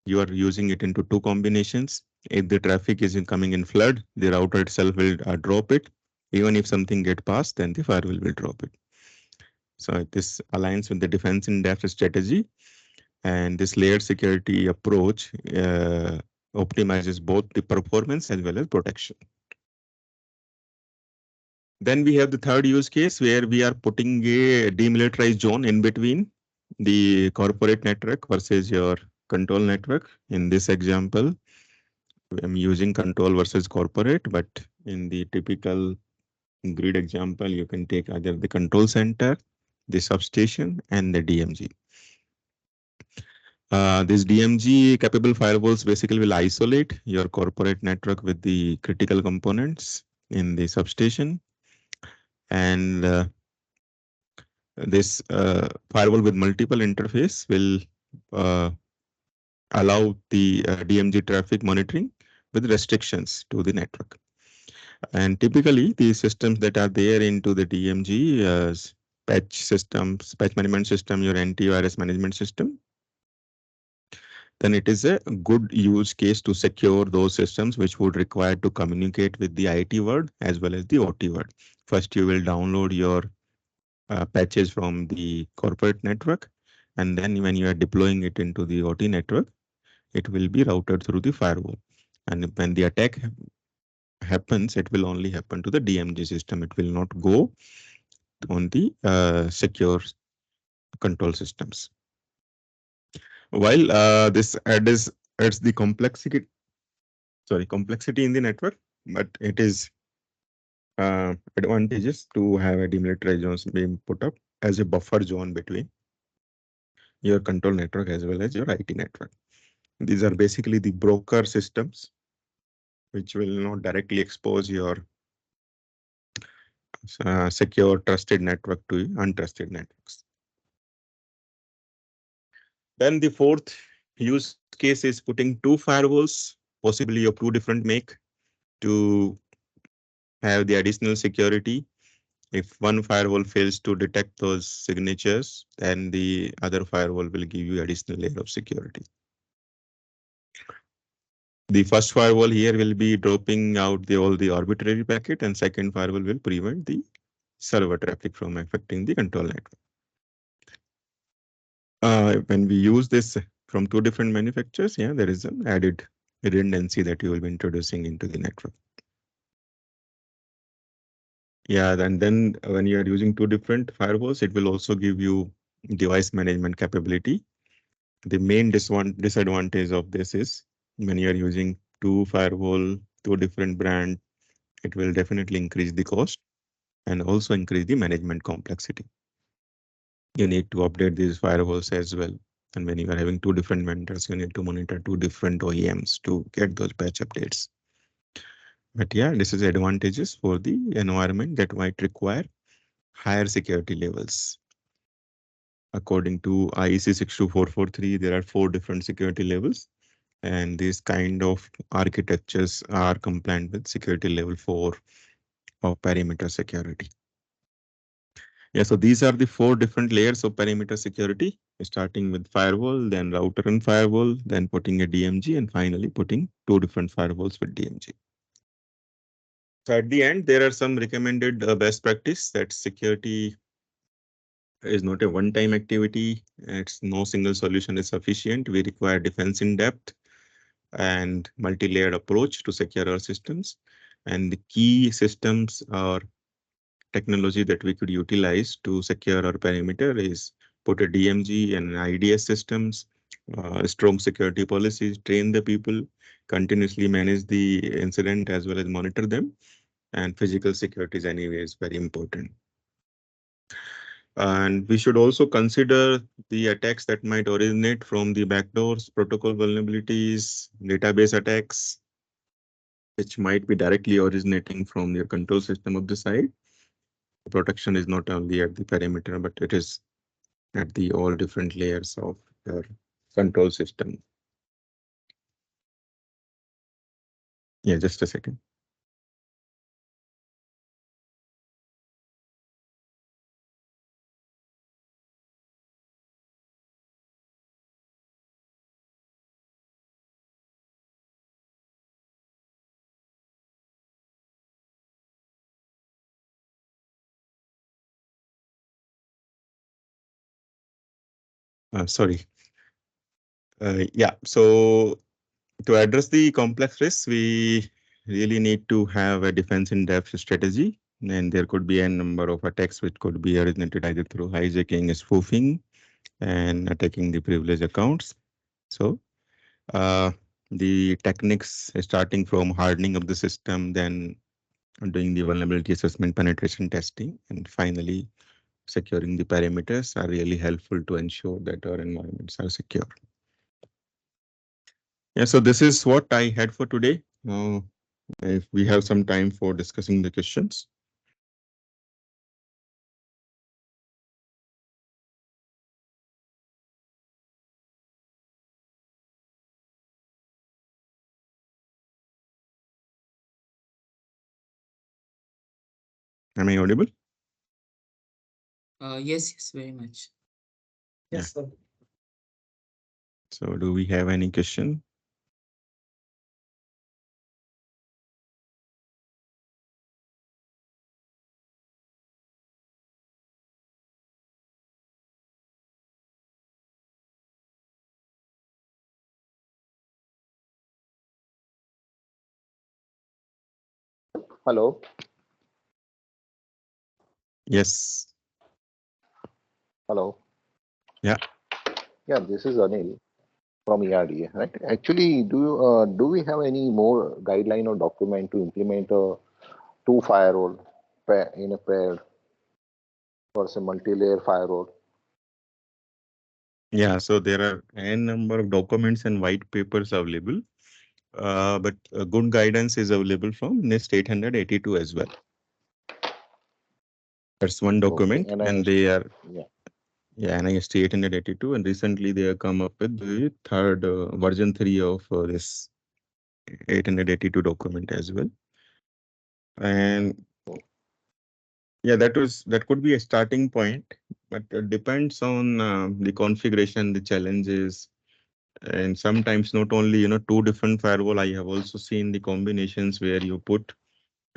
you are using it into two combinations. If the traffic is coming in flood, the router itself will drop it. Even if something get passed, then the firewall will drop it. So this aligns with the defense in depth strategy, and this layered security approach optimizes both the performance as well as protection. Then we have the third use case where we are putting a demilitarized zone in between the corporate network versus your control network. In this example, I'm using control versus corporate, but in the typical grid example, you can take either the control center, the substation, and the DMZ. This DMZ capable firewalls basically will isolate your corporate network with the critical components in the substation. And this firewall with multiple interface will allow the DMG traffic monitoring with restrictions to the network. And typically, the systems that are there into the DMG, patch systems, patch management system, your antivirus management system, then it is a good use case to secure those systems which would require to communicate with the IT world as well as the OT world. First, you will download your patches from the corporate network, and then when you are deploying it into the OT network, it will be routed through the firewall. And when the attack happens, it will only happen to the DMG system. It will not go on the secure control systems. While this adds the complexity in the network, but it is advantageous to have a demilitarized zones being put up as a buffer zone between your control network as well as your IT network. These are basically the broker systems which will not directly expose your secure trusted network to untrusted networks. Then the fourth use case is putting two firewalls, possibly of two different make, to have the additional security. If one firewall fails to detect those signatures, then the other firewall will give you additional layer of security. The first firewall here will be dropping out all the arbitrary packet, and second firewall will prevent the server traffic from affecting the control network. When we use this from two different manufacturers, yeah, there is an added redundancy that you will be introducing into the network. Yeah, and then when you are using two different firewalls, it will also give you device management capability. The main disadvantage of this is when you are using two firewall, two different brand, it will definitely increase the cost and also increase the management complexity. You need to update these firewalls as well. And when you are having two different vendors, you need to monitor two different OEMs to get those patch updates. But yeah, this is advantages for the environment that might require higher security levels. According to IEC 62443, there are 4 different security levels, and these kind of architectures are compliant with security level 4 of perimeter security. Yeah, so these are the 4 different layers of perimeter security, starting with firewall, then router and firewall, then putting a DMG, and finally putting 2 different firewalls with DMG. So at the end, there are some recommended best practice that security is not a one-time activity. It's no single solution is sufficient. We require defense in depth and multi-layered approach to secure our systems. And the key systems or technology that we could utilize to secure our perimeter is put a DMG and IDS systems, strong security policies, train the people, continuously manage the incident as well as monitor them. And physical security is anyways very important. And we should also consider the attacks that might originate from the backdoors, protocol vulnerabilities, database attacks, which might be directly originating from your control system of the site. Protection is not only at the perimeter, but it is at the all different layers of your control system. Yeah, just a second. Sorry. Yeah, so to address the complex risks, we really need to have a defense in depth strategy. And there could be a number of attacks which could be originated either through hijacking, spoofing, and attacking the privileged accounts. So the techniques starting from hardening of the system, then doing the vulnerability assessment, penetration testing, and finally securing the parameters are really helpful to ensure that our environments are secure. Yeah, so this is what I had for today. Now, if we have some time for discussing the questions. Am I audible? Yes, yes, very much. Yeah. Yes, sir. So do we have any question? Hello. Yes. Hello. Yeah. Yeah, this is Anil from ERDA, right? Actually, do we have any more guideline or document to implement a two firewall in a pair or say multi-layer firewall? Yeah. So there are n number of documents and white papers available. But good guidance is available from NIST 882 as well. That's one Okay, document, and and they are yeah, NIST 882, and recently they have come up with the third version 3 of this 882 document as well. And yeah, that could be a starting point, but it depends on the configuration, the challenges, and sometimes not only two different firewall. I have also seen the combinations where you put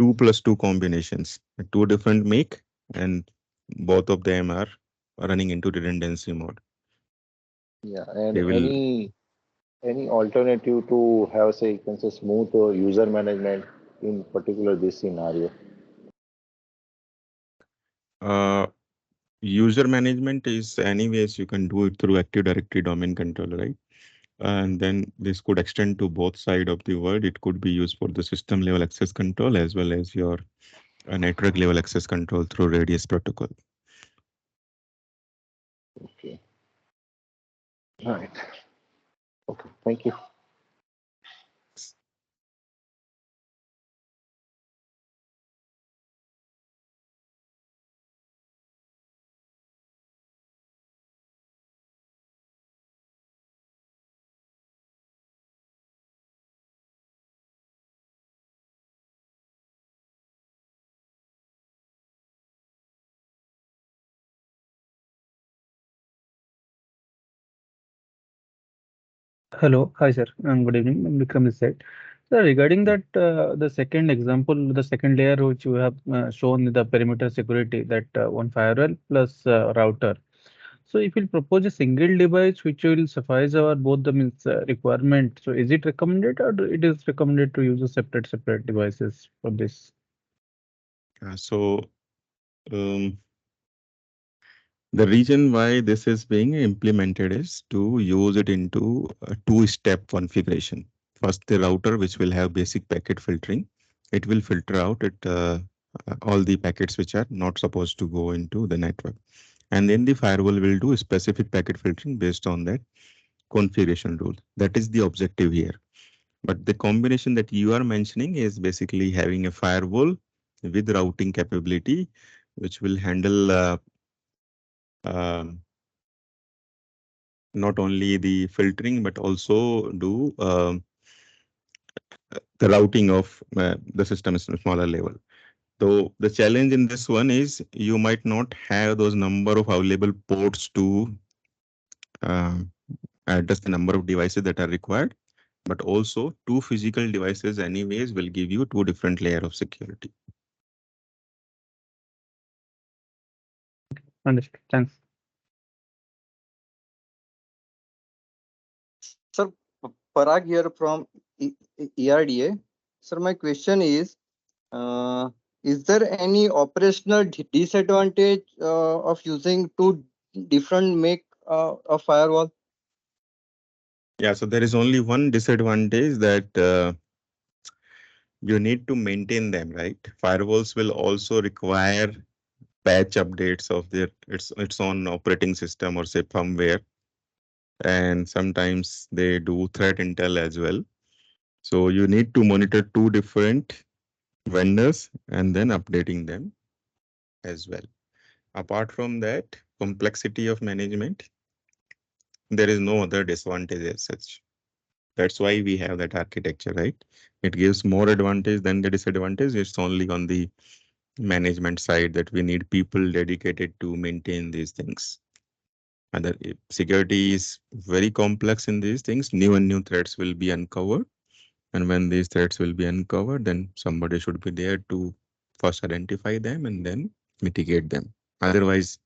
2+2 combinations, two different make, and both of them are running into redundancy mode. yeah, and They will any alternative to have say you can say smooth user management in particular this scenario? uh, user management is anyways you can do it through Active Directory domain controller, right? And then this could extend to both side of the world. It could be used for the system level access control as well as your network level access control through radius protocol. Okay, all right. Okay, thank you. Hello. Hi, sir. Good evening. I'm Vikram this side. So regarding that, the second example, the second layer which you have shown the perimeter security, that one firewall plus router. So if you propose a single device which will suffice our both the means requirement, so is it recommended or it is recommended to use a separate devices for this? So um, the reason why this is being implemented is to use it into a two-step configuration. First, the router, which will have basic packet filtering. It will filter out all the packets which are not supposed to go into the network. And then the firewall will do specific packet filtering based on that configuration rule. That is the objective here. But the combination that you are mentioning is basically having a firewall with routing capability, which will handle um, not only the filtering but also do the routing of the system is a smaller level. So the challenge in this one is you might not have those number of available ports to uh, address the number of devices that are required, but also two physical devices anyways will give you two different layer of security. Understood. Thanks. Sir, Parag here from ERDA. Sir, my question uh, is there any operational disadvantage of using two different make of firewall? Yeah, so there is only one disadvantage that you need to maintain them, right? Firewalls will also require patch updates of its own operating system or say firmware, and sometimes they do threat intel as well. So you need to monitor two different vendors and then updating them as well. Apart from that, complexity of management, there is no other disadvantage as such. That's why we have that architecture, right? It gives more advantage than the disadvantage. It's only on the management side that we need people dedicated to maintain these things. Other security is very complex in these things. New and new threats will be uncovered. And when these threats will be uncovered, then somebody should be there to first identify them and then mitigate them. Otherwise,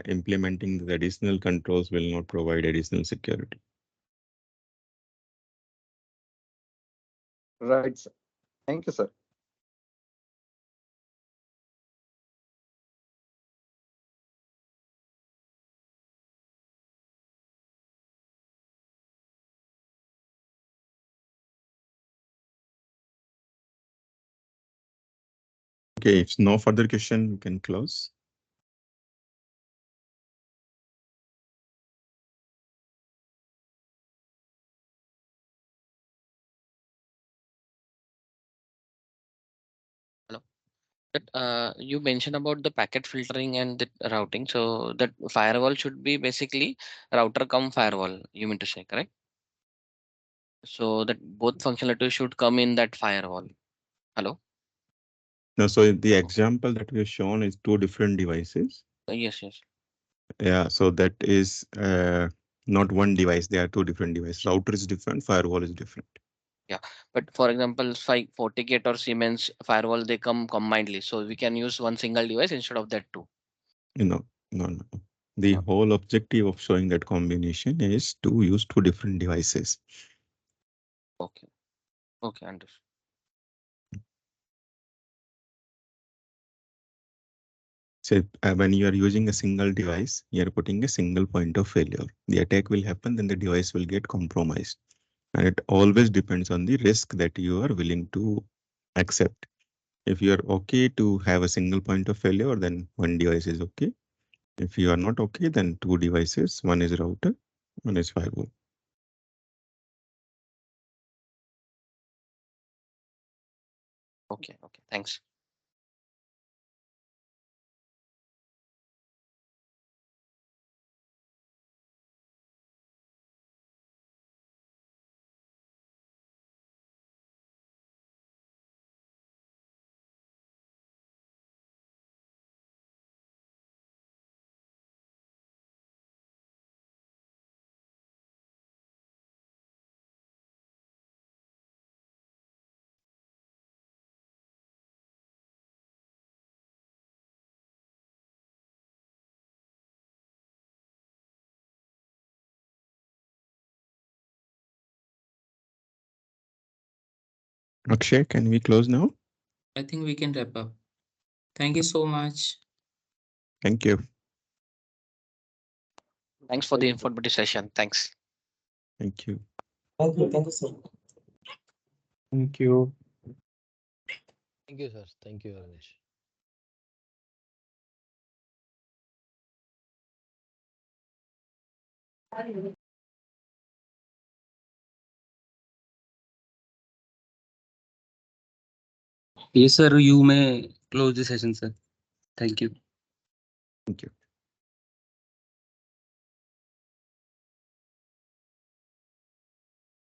implementing the additional controls will not provide additional security. Right, sir. Thank you, sir. Okay, if no further question, we can close. That you mentioned about the packet filtering and the routing. So that firewall should be basically router come firewall. You mean to say, correct? So that both functionality should come in that firewall. Hello. Now, so the example that we have shown is two different devices. Yes, yes. Yeah, so that is not one device. They are two different devices. Router is different, firewall is different. Yeah, but for example, like FortiGate or Siemens firewall, they come combinedly. So we can use one single device instead of that two. No, no, no. The No. whole objective of showing that combination is to use two different devices. Okay. Okay, understood. So when you are using a single device, you are putting a single point of failure. The attack will happen, then the device will get compromised. And it always depends on the risk that you are willing to accept. If you are okay to have a single point of failure, then one device is okay. If you are not okay, then two devices, one is router, one is firewall. Okay, okay. Thanks. Akshay, can we close now? I think we can wrap up. Thank you so much. Thank you. Thanks for the Thank you, sir. informative session. Thanks. Thank you. Thank you, sir. Thank you. Thank you, sir. Thank you very much. Yes, sir. You may close the session, sir. Thank you. Thank you.